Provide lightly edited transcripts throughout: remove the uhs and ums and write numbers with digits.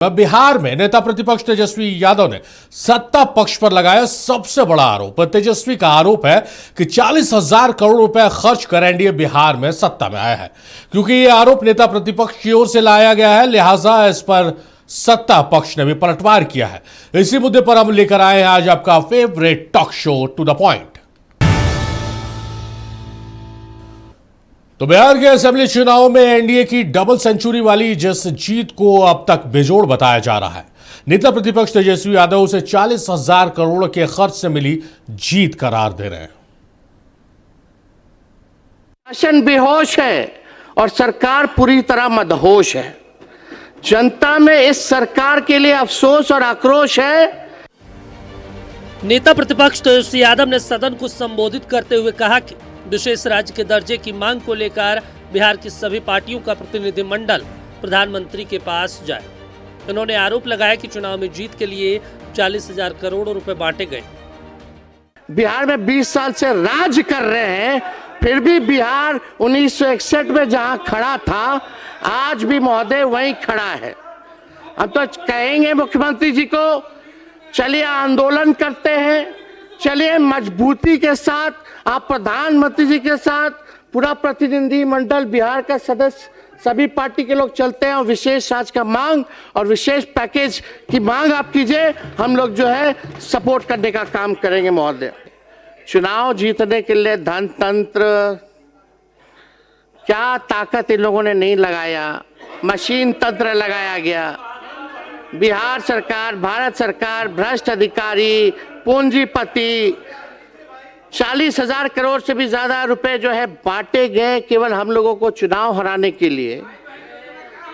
बिहार में नेता प्रतिपक्ष तेजस्वी यादव ने सत्ता पक्ष पर लगाया सबसे बड़ा आरोप। तेजस्वी का आरोप है कि 40,000 करोड़ रुपए खर्च कर एनडीए बिहार में सत्ता में आया है। क्योंकि यह आरोप नेता प्रतिपक्ष की ओर से लाया गया है, लिहाजा इस पर सत्ता पक्ष ने भी पलटवार किया है। इसी मुद्दे पर हम लेकर आए हैं आज आपका favourite talk show to the point. तो बिहार के असेंबली चुनाव में एनडीए की डबल सेंचुरी वाली जिस जीत को अब तक बेजोड़ बताया जा रहा है, नेता प्रतिपक्ष तेजस्वी यादव उसे 40,000 करोड़ के खर्च से मिली जीत करार दे रहे हैं। शासन बेहोश है और सरकार पूरी तरह मदहोश है। जनता में इस सरकार के लिए अफसोस और आक्रोश है। नेता प्रतिपक्ष तेजस्वी यादव ने सदन को संबोधित करते हुए कहा कि विशेष राज्य के दर्जे की मांग को लेकर बिहार की सभी पार्टियों का प्रतिनिधिमंडल प्रधानमंत्री के पास जाए। उन्होंने आरोप लगाया कि चुनाव में जीत के लिए 40,000 करोड़ रुपए बांटे गए। बिहार में 20 साल से राज कर रहे हैं, फिर भी बिहार 1961 में जहां खड़ा था आज भी महोदय वहीं खड़ा है। हम तो कहेंगे मुख्यमंत्री जी को, चलिए आंदोलन करते हैं, चलिए मजबूती के साथ आप प्रधानमंत्री जी के साथ पूरा प्रतिनिधि मंडल बिहार का सदस्य सभी पार्टी के लोग चलते हैं और विशेष राज्य का मांग और विशेष पैकेज की मांग आप कीजिए। हम लोग जो है सपोर्ट करने का काम करेंगे महोदय। चुनाव जीतने के लिए धन तंत्र क्या ताकत इन लोगों ने नहीं लगाया, मशीन तंत्र लगाया गया। बिहार सरकार, भारत सरकार, भ्रष्ट अधिकारी, पूंजीपति, 40,000 करोड़ से भी ज्यादा रुपए जो है बांटे गए केवल हम लोगों को चुनाव हराने के लिए।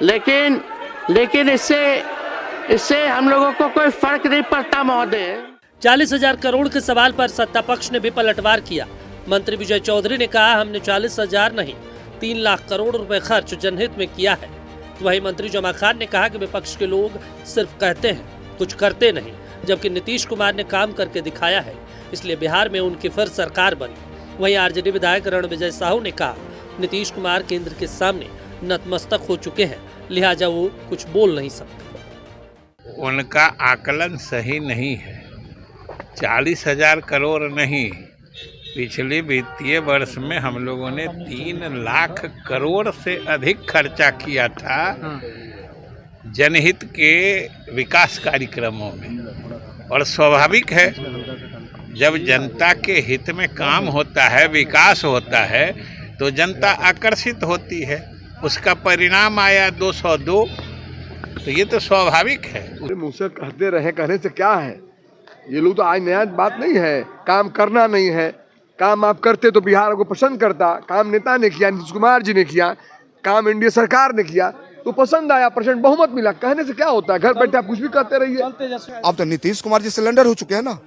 लेकिन इससे हम लोगों को कोई फर्क नहीं पड़ता महोदय। 40,000 करोड़ के सवाल पर सत्ता पक्ष ने भी पलटवार किया। मंत्री विजय चौधरी ने कहा, हमने 40,000 नहीं 3 लाख करोड़ रुपए खर्च जनहित में किया है। वहीं मंत्री जमा खान ने कहा कि विपक्ष के लोग सिर्फ कहते हैं, कुछ करते नहीं, जबकि नीतीश कुमार ने काम करके दिखाया है, इसलिए बिहार में उनकी फिर सरकार बनी। वहीं आरजेडी विधायक रणविजय साहू ने कहा, नीतीश कुमार केंद्र के सामने नतमस्तक हो चुके हैं, लिहाजा वो कुछ बोल नहीं सकते। उनका आकलन सही नहीं है। 40,000 करोड़ नहीं, पिछले वित्तीय वर्ष में हम लोगों ने 3 लाख करोड़ से अधिक खर्चा किया था जनहित के विकास कार्यक्रमों में। और स्वाभाविक है, जब जनता के हित में काम होता है, विकास होता है, तो जनता आकर्षित होती है। उसका परिणाम आया 202, तो ये तो स्वाभाविक है। मुझसे कहते रहे, कहने से क्या है, ये लोग तो आज नया बात नहीं है। काम करना नहीं है, काम आप करते तो बिहार को पसंद करता। काम नेता ने किया, नीतीश कुमार जी ने किया, काम एनडीए सरकार ने किया तो पसंद आया, प्रचंड बहुमत मिला। कहने से क्या होता है, घर बैठे आप कुछ भी करते रहिए। अब तो नीतीश कुमार जी सिलेंडर हो चुके हैं ना।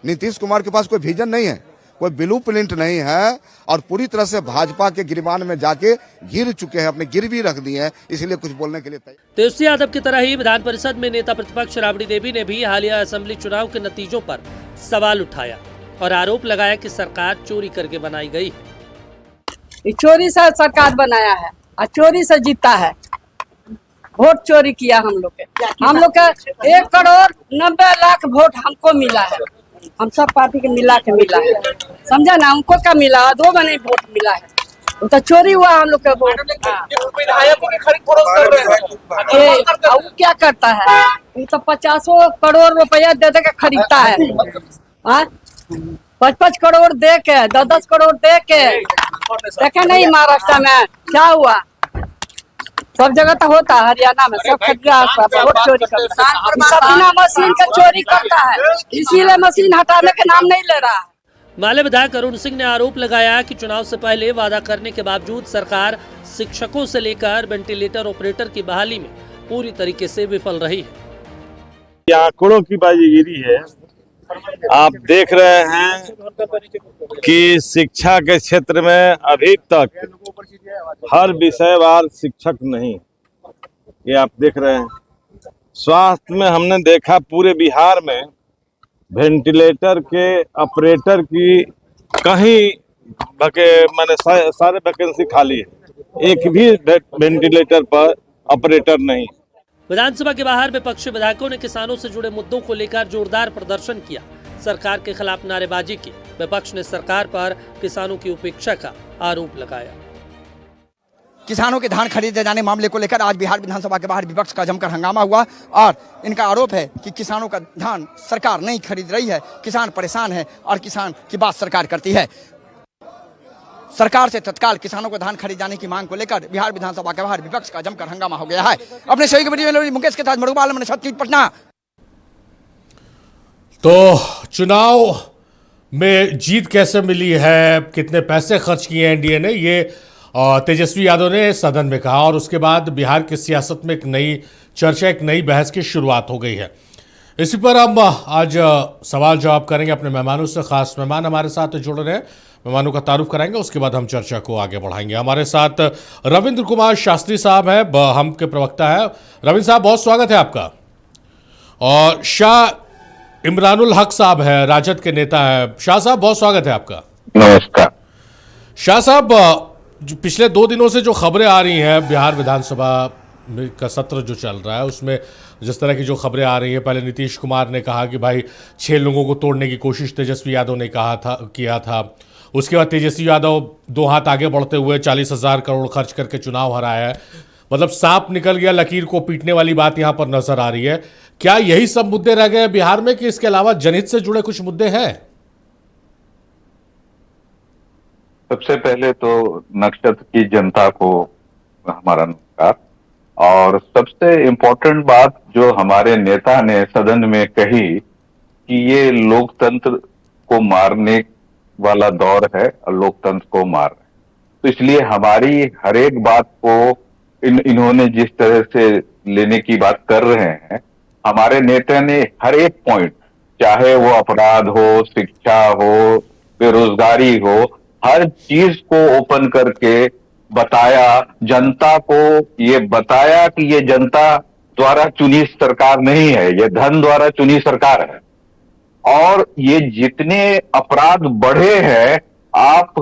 नीतीश कुमार के पास कोई विजन नहीं है, कोई ब्लू प्रिंट नहीं है और पूरी तरह से भाजपा के गिरबान में जाके गिर चुके हैं, अपने गिरवी रख दी है, इसलिए कुछ बोलने के लिए तेजस्वी यादव की तरह ही विधान परिषद में नेता प्रतिपक्ष राबड़ी देवी ने भी हालिया असेंबली चुनाव के नतीजों पर सवाल उठाया और आरोप लगाया कि सरकार चोरी करके बनाई गई है। चोरी से सरकार बनाया है और चोरी से जीता है। वोट चोरी किया हम लोग का 1 करोड़ 90 लाख वोट हमको मिला है। हम सब पार्टी के मिला के मिला है, समझा ना। हमको क्या मिला, 2 बने वोट मिला है, वो तो चोरी हुआ हम लोग का वोट। वो क्या करता है, वो तो 50 करोड़ रुपया दे दे के खरीदता है। 5-5 करोड़ दे के, 10-10 करोड़ दे के। देखे नहीं महाराष्ट्र में क्या हुआ, सब जगह तो होता है, हरियाणा में सब खरीदा वोट चोरी करता है। मशीन का चोरी करता है, इसीलिए मशीन हटाने के नाम नहीं ले रहा है। माले विधायक अरुण सिंह ने आरोप लगाया कि चुनाव से पहले वादा करने के बावजूद सरकार शिक्षकों से लेकर वेंटिलेटर ऑपरेटर की बहाली में पूरी तरीके से विफल रही है। आंकड़ों की बाजीगिरी है। आप देख रहे हैं कि शिक्षा के क्षेत्र में अभी तक हर विषयवार शिक्षक नहीं, ये आप देख रहे हैं। स्वास्थ्य में हमने देखा पूरे बिहार में वेंटिलेटर के ऑपरेटर की कहीं माने सारे वैकेंसी खाली है, एक भी वेंटिलेटर पर ऑपरेटर नहीं। विधानसभा के बाहर विपक्षी विधायकों ने किसानों से जुड़े मुद्दों को लेकर जोरदार प्रदर्शन किया। सरकार के खिलाफ नारेबाजी की। विपक्ष ने सरकार पर किसानों की उपेक्षा का आरोप लगाया। किसानों के धान खरीदे जाने मामले को लेकर आज बिहार विधानसभा के बाहर विपक्ष का जमकर हंगामा हुआ और इनका आरोप है कि किसानों का धान सरकार नहीं खरीद रही है, किसान परेशान है और किसान की बात सरकार करती है। सरकार से तत्काल किसानों को धान खरीद जाने की मांग को लेकर बिहार विधानसभा के बाहर विपक्ष का जमकर हंगामा हो गया है। अपने सहयोगी वीडियो में मुकेश के साथ मरुबाल में छत्तीस पटना। तो चुनाव में जीत कैसे मिली है, कितने पैसे खर्च किए एनडीए ने, ये तेजस्वी यादव ने सदन में कहा और उसके बाद बिहार की सियासत में एक नई चर्चा, एक नई बहस की शुरुआत हो गई है। इसी पर हम आज सवाल जवाब करेंगे अपने मेहमानों से। खास मेहमान हमारे साथ जुड़ रहे हैं, मेहमानों का तारुफ कराएंगे, उसके बाद हम चर्चा को आगे बढ़ाएंगे। हमारे साथ रविंद्र कुमार शास्त्री साहब हैं, हम के प्रवक्ता है। रविंद्र साहब, बहुत स्वागत है आपका। और शाह इमरानुल हक साहब है, राजद के नेता है। शाह साहब, बहुत स्वागत है आपका। नमस्कार। शाह साहब, पिछले 2 दिनों से जो खबरें आ रही हैं, बिहार विधानसभा का सत्र जो चल रहा है उसमें जिस तरह की जो खबरें आ रही हैं, पहले नीतीश कुमार ने कहा कि भाई 6 लोगों को तोड़ने की कोशिश तेजस्वी यादव ने किया था। उसके बाद तेजस्वी यादव 2 हाथ आगे बढ़ते हुए 40,000 करोड़ खर्च करके चुनाव हराया है। मतलब सांप निकल गया लकीर को पीटने वाली बात यहाँ पर नजर आ रही है। क्या यही सब मुद्दे रह गए बिहार में कि इसके अलावा जनहित से जुड़े कुछ मुद्दे हैं? सबसे पहले तो नक्षत्र की जनता को हमारा नमस्कार। और सबसे इम्पोर्टेंट बात जो हमारे नेता ने सदन में कही कि ये लोकतंत्र को मारने वाला दौर है और लोकतंत्र को मार रहे हैं, तो इसलिए हमारी हर एक बात को इन्होंने जिस तरह से लेने की बात कर रहे हैं, हमारे नेता ने हर एक पॉइंट, चाहे वो अपराध हो, शिक्षा हो, बेरोजगारी हो, हर चीज को ओपन करके बताया, जनता को ये बताया कि ये जनता द्वारा चुनी सरकार नहीं है, ये धन द्वारा चुनी सरकार है। और ये जितने अपराध बढ़े हैं, आप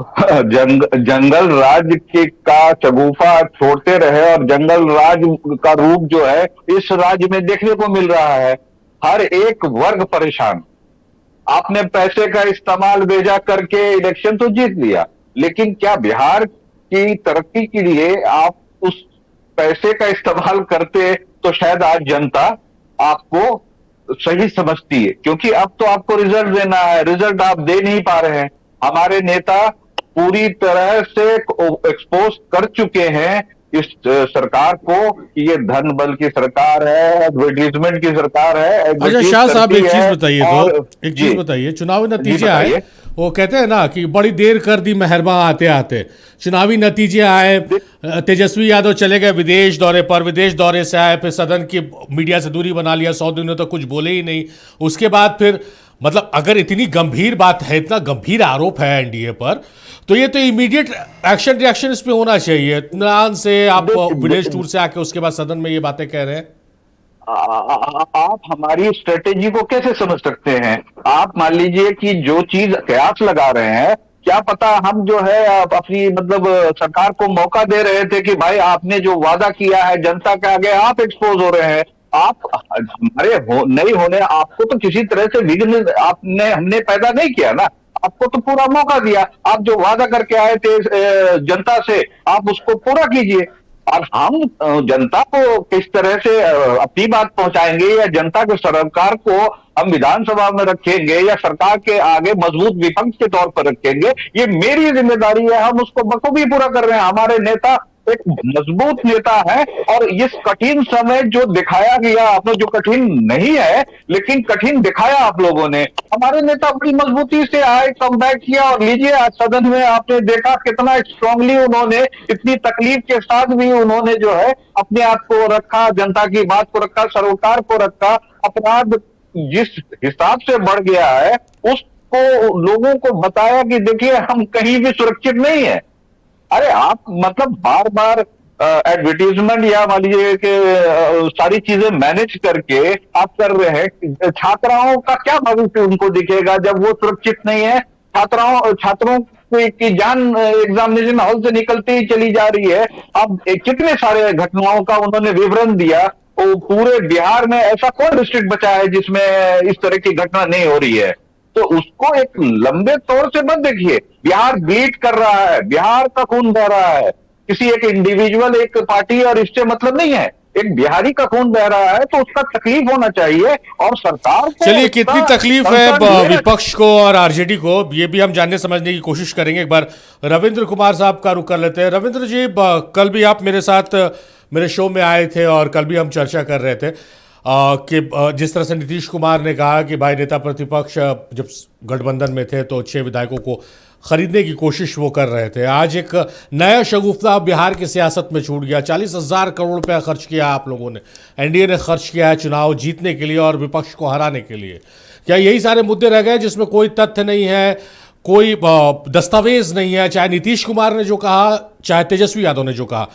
जंगल राज का चगुफा छोड़ते रहे और जंगल राज का रूप जो है इस राज्य में देखने को मिल रहा है। हर एक वर्ग परेशान। आपने पैसे का इस्तेमाल भेजा करके इलेक्शन तो जीत लिया, लेकिन क्या बिहार की तरक्की के लिए आप उस पैसे का इस्तेमाल करते तो शायद आज जनता आपको सही समझती है, क्योंकि अब तो आपको रिजल्ट देना है, रिजल्ट आप दे नहीं पा रहे हैं। हमारे नेता पूरी तरह से एक्सपोज कर चुके हैं इस सरकार को कि ये धन बल की सरकार है, एडवर्टीजमेंट की सरकार है। अच्छा शाह साहब, एक चीज बताइए, तो एक चीज बताइए, चुनावी नतीजे आए, वो कहते हैं ना कि बड़ी देर कर दी मेहरबा आते आते। चुनावी नतीजे आए, तेजस्वी यादव चले गए विदेश दौरे पर, विदेश दौरे से आए, फिर सदन की मीडिया से दूरी बना लिया, 100 दिनों तक कुछ बोले ही नहीं। उसके बाद फिर मतलब अगर इतनी गंभीर बात है, इतना गंभीर आरोप है एनडीए पर, तो ये तो इमीडिएट एक्शन रिएक्शन इस पे होना चाहिए। इत्मीनान से आप विदेश टूर से आके उसके बाद सदन में ये बातें कह रहे हैं। आप हमारी स्ट्रेटेजी को कैसे समझ सकते हैं? आप मान लीजिए कि जो चीज कयास लगा रहे हैं, क्या पता हम जो है अपनी मतलब सरकार को मौका दे रहे थे कि भाई आपने जो वादा किया है जनता के आगे आप एक्सपोज हो रहे हैं। आप हमारे नहीं होने, आपको तो किसी तरह से विघ्न हमने पैदा नहीं किया ना, आपको तो पूरा मौका दिया। आप जो वादा करके आए थे जनता से, आप उसको पूरा कीजिए। और हम जनता को किस तरह से अपनी बात पहुंचाएंगे या जनता के सरकार को हम विधानसभा में रखेंगे या सरकार के आगे मजबूत विपक्ष के तौर पर रखेंगे, ये मेरी जिम्मेदारी है। हम उसको बखूबी पूरा कर रहे हैं। हमारे नेता एक मजबूत नेता है और इस कठिन समय जो दिखाया गया, आपने जो कठिन नहीं है लेकिन कठिन दिखाया आप लोगों ने, हमारे नेता बड़ी मजबूती से आए, कमबैक किया। और लीजिए आज सदन में आपने देखा कितना स्ट्रांगली उन्होंने, इतनी तकलीफ के साथ भी उन्होंने जो है अपने आप को रखा, जनता की बात को रखा, सरकार को रखा। अपराध जिस हिसाब से बढ़ गया है उसको लोगों को बताया कि देखिए हम कहीं भी सुरक्षित नहीं है। अरे आप मतलब बार बार एडवर्टीजमेंट या मान लीजिए कि सारी चीजें मैनेज करके आप कर रहे हैं। छात्राओं का क्या भविष्य उनको दिखेगा जब वो सुरक्षित नहीं है? छात्रों की जान एग्जामिनेशन हॉल से निकलती ही चली जा रही है। अब कितने सारे घटनाओं का उन्होंने विवरण दिया पूरे बिहार में ऐसा कौन डिस्ट्रिक्ट बचा है जिसमें इस तरह की घटना नहीं हो रही है? तो उसको एक लंबे तौर से मत देखिए। बिहार ब्लीड कर रहा है, बिहार का खून बह रहा है, किसी एक इंडिविजुअल, एक पार्टी और इससे मतलब नहीं है, एक बिहारी का खून बह रहा है, तो उसका तकलीफ होना चाहिए। और सरकार को चलिए, कितनी तकलीफ है विपक्ष को और आरजेडी को, ये भी हम जानने समझने की कोशिश करेंगे। एक बार रविंद्र कुमार साहब का रुख कर लेते हैं। रविंद्र जी, कल भी आप मेरे साथ मेरे शो में आए थे और कल भी हम चर्चा कर रहे थे कि जिस तरह से नीतीश कुमार ने कहा कि भाई नेता प्रतिपक्ष जब गठबंधन में थे तो 6 विधायकों को खरीदने की कोशिश वो कर रहे थे। आज एक नया शगुफ्ता बिहार की सियासत में छूट गया। 40,000 करोड़ रुपया खर्च किया आप लोगों ने, एनडीए ने खर्च किया है चुनाव जीतने के लिए और विपक्ष को हराने के लिए। क्या यही सारे मुद्दे रह गए जिसमें कोई तथ्य नहीं है, कोई दस्तावेज नहीं है? चाहे नीतीश कुमार ने जो कहा, चाहे तेजस्वी यादव ने जो कहा,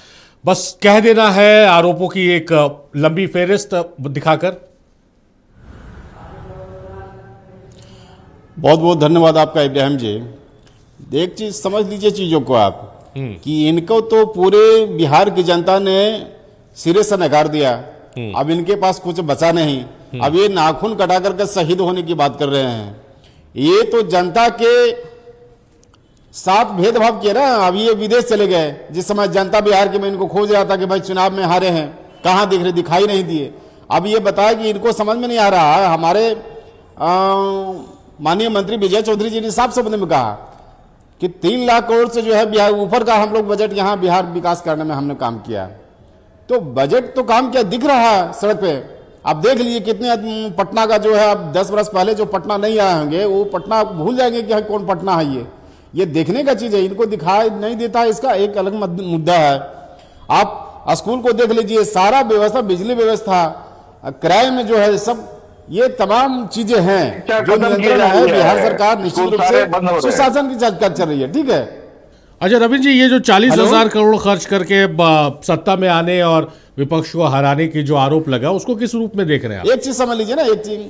बस कह देना है आरोपों की एक लंबी फेहरिस्त दिखाकर। बहुत बहुत धन्यवाद आपका इब्राहिम जी। एक चीज समझ लीजिए चीजों को आप, कि इनको तो पूरे बिहार की जनता ने सिरे से नकार दिया। अब इनके पास कुछ बचा नहीं। अब ये नाखून कटा करके शहीद होने की बात कर रहे हैं। ये तो जनता के साथ भेदभाव किया ना। अब ये विदेश चले गए, जिस समय जनता बिहार की में इनको खोज रहा था कि भाई चुनाव में हारे हैं, कहाँ दिख रहे, दिखाई नहीं दिए। अब ये बताया कि इनको समझ में नहीं आ रहा है। हमारे माननीय मंत्री विजय चौधरी जी ने साफ शब्द में कहा कि 3 लाख करोड़ से जो है बिहार ऊपर का हम लोग बजट यहाँ बिहार विकास करने में हमने काम किया। तो बजट तो काम किया, दिख रहा है सड़क पे। आप देख लीजिए कितने पटना का जो है, अब 10 वर्ष पहले जो पटना नहीं आए होंगे वो पटना भूल जाएंगे कि कौन पटना है। ये देखने का चीज है, इनको दिखाई नहीं देता, इसका एक अलग मुद्दा है। आप स्कूल को देख लीजिए, सारा व्यवस्था, बिजली व्यवस्था, किराए में जो है सब, ये तमाम चीजें हैं जो नियंत्रण है। बिहार सरकार निश्चित रूप से सुशासन की जांच चल रही है। ठीक है। अच्छा रविंद्र जी, ये जो 40,000 करोड़ खर्च करके सत्ता में आने और विपक्ष को हराने की जो आरोप लगा, उसको किस रूप में देख रहे हैं आप? एक चीज समझ लीजिए ना, एक चीज,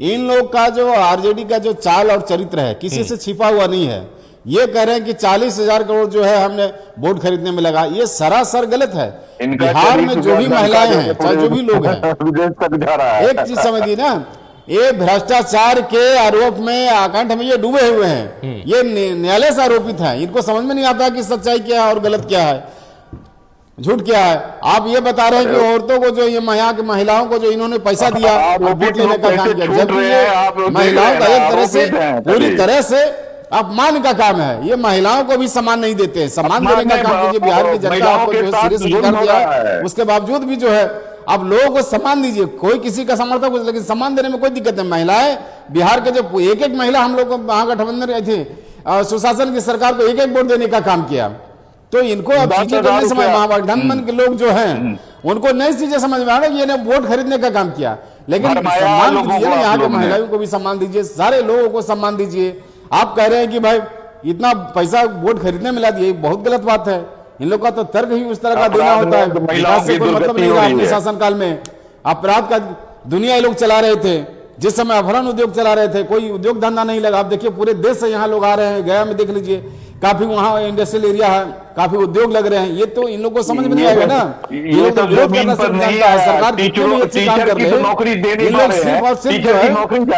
इन लोग का जो आरजेडी का जो चाल और चरित्र है किसी से छिपा हुआ नहीं है। ये कह रहे हैं कि 40,000 करोड़ जो है हमने वोट खरीदने में लगा, ये सरासर गलत है। बिहार में जो भी महिलाएं हैं, चाहे जो भी लोग हैं, एक चीज समझिए ना, ये भ्रष्टाचार के आरोप में, आकंठ में ये डूबे हुए हैं। ये न्यायालय से आरोपित हैं। इनको समझ में नहीं आता कि सच्चाई क्या है और गलत क्या है, झूठ क्या है। आप ये बता रहे हैं कि औरतों को जो, ये यहाँ की महिलाओं को जो इन्होंने पैसा दिया वोट लेने का काम किया, जबकि ये महिलाओं का एक तरह से, पूरी तरह से अपमान का काम है। ये महिलाओं को भी सम्मान नहीं देते। सम्मान देने का काम कीजिए। बिहार की जनता आपको जो है सिरे से स्वीकार किया, उसके बावजूद भी जो है आप लोगों को सम्मान दीजिए। कोई किसी का समर्थक हो, लेकिन सम्मान देने में कोई दिक्कत नहीं। महिलाएं, बिहार के जो एक महिला हम लोग को महागठबंधन रहे थे, सुशासन की सरकार को एक वोट देने का काम किया। तो इनको अब चीजें नहीं समझ, महागठबंधन के लोग जो हैं उनको नई चीजें समझ में आ रहा है। ये वोट खरीदने का काम किया, लेकिन सम्मान दीजिए ना, यहाँ के महिलाओं को भी सम्मान दीजिए, सारे लोगों को सम्मान दीजिए। आप कह रहे हैं कि भाई इतना पैसा वोट खरीदने में ला दिए, बहुत गलत बात है। इन लोग का तो तर्क ही उस तरह का देना होता है। विकास से कोई मतलब नहीं रहा अपने शासनकाल में। अपराध का दुनिया ये लोग चला रहे थे, जिस समय अपहरण उद्योग चला रहे थे, कोई उद्योग धंधा नहीं लगा। आप देखिए पूरे देश से यहाँ लोग आ रहे हैं। गया में देख लीजिए, काफी वहाँ इंडस्ट्रियल एरिया है, काफी उद्योग लग रहे हैं। ये तो इन लोग को समझ में नहीं आएगा ना। ये लोग तो विरोध करना सिर्फ जानता है। सरकार कितने भी अच्छे काम कर रहे हैं, इन लोग सिर्फ और सिर्फ जो है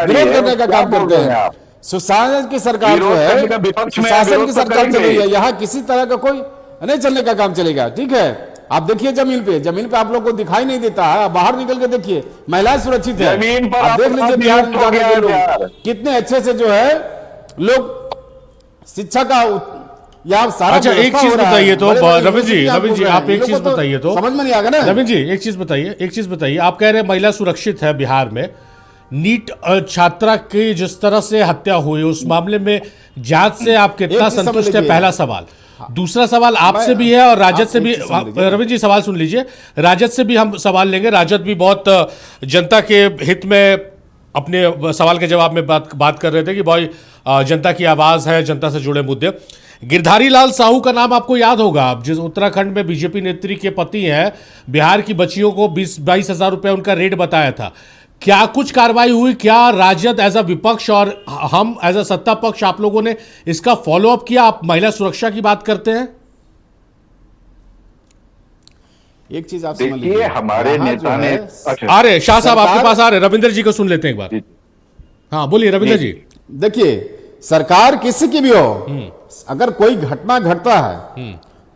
विरोध करने का काम करते हैं। सुशासन की सरकार जो है, सुशासन की सरकार चल रही है, यहाँ किसी तरह का कोई नहीं चलने का काम चलेगा। ठीक है। आप देखिए जमीन पे आप लोग को दिखाई नहीं देता है। बाहर निकल के देखिए, महिलाएं सुरक्षित है। आप देख लीजिए बिहार में जाने के लोग कितने अच्छे से जो है लोग शिक्षा का या सारा। अच्छा एक चीज बताइए तो रविंद्र जी, आप एक चीज बताइए तो, समझ में नहीं आ गया ना। रविंद्र जी एक चीज बताइए, आप कह रहे हैं महिला सुरक्षित है बिहार में। नीट छात्रा की जिस तरह से हत्या हुई, उस मामले में जांच से आप कितना संतुष्ट है? पहला सवाल। दूसरा सवाल आपसे भी है और राजद से भी। रविंद्र जी सवाल सुन लीजिए, राजद से भी हम सवाल लेंगे। राजद भी बहुत जनता के हित में अपने सवाल के जवाब में बात कर रहे थे कि भाई जनता की आवाज है, जनता से जुड़े मुद्दे। गिरधारी लाल साहू का नाम आपको याद होगा, जिस उत्तराखंड में बीजेपी नेत्री के पति हैं, बिहार की बच्चियों को 22 हजार रुपए उनका रेट बताया था। क्या कुछ कार्रवाई हुई? क्या राजद एज अ विपक्ष और हम एज अ सत्ता पक्ष, आप लोगों ने इसका फॉलोअप किया? आप महिला सुरक्षा की बात करते हैं। एक चीज आप समझ देखिए लीजिए, हमारे यहाँ नेता जो ने है, आ रहे शाह साहब आपके सरकार- पास आ रहे, रविंद्र जी को सुन लेते हैं एक बार। हाँ बोलिए रविंद्र जी। देखिए सरकार किसी की भी हो, अगर कोई घटना घटता है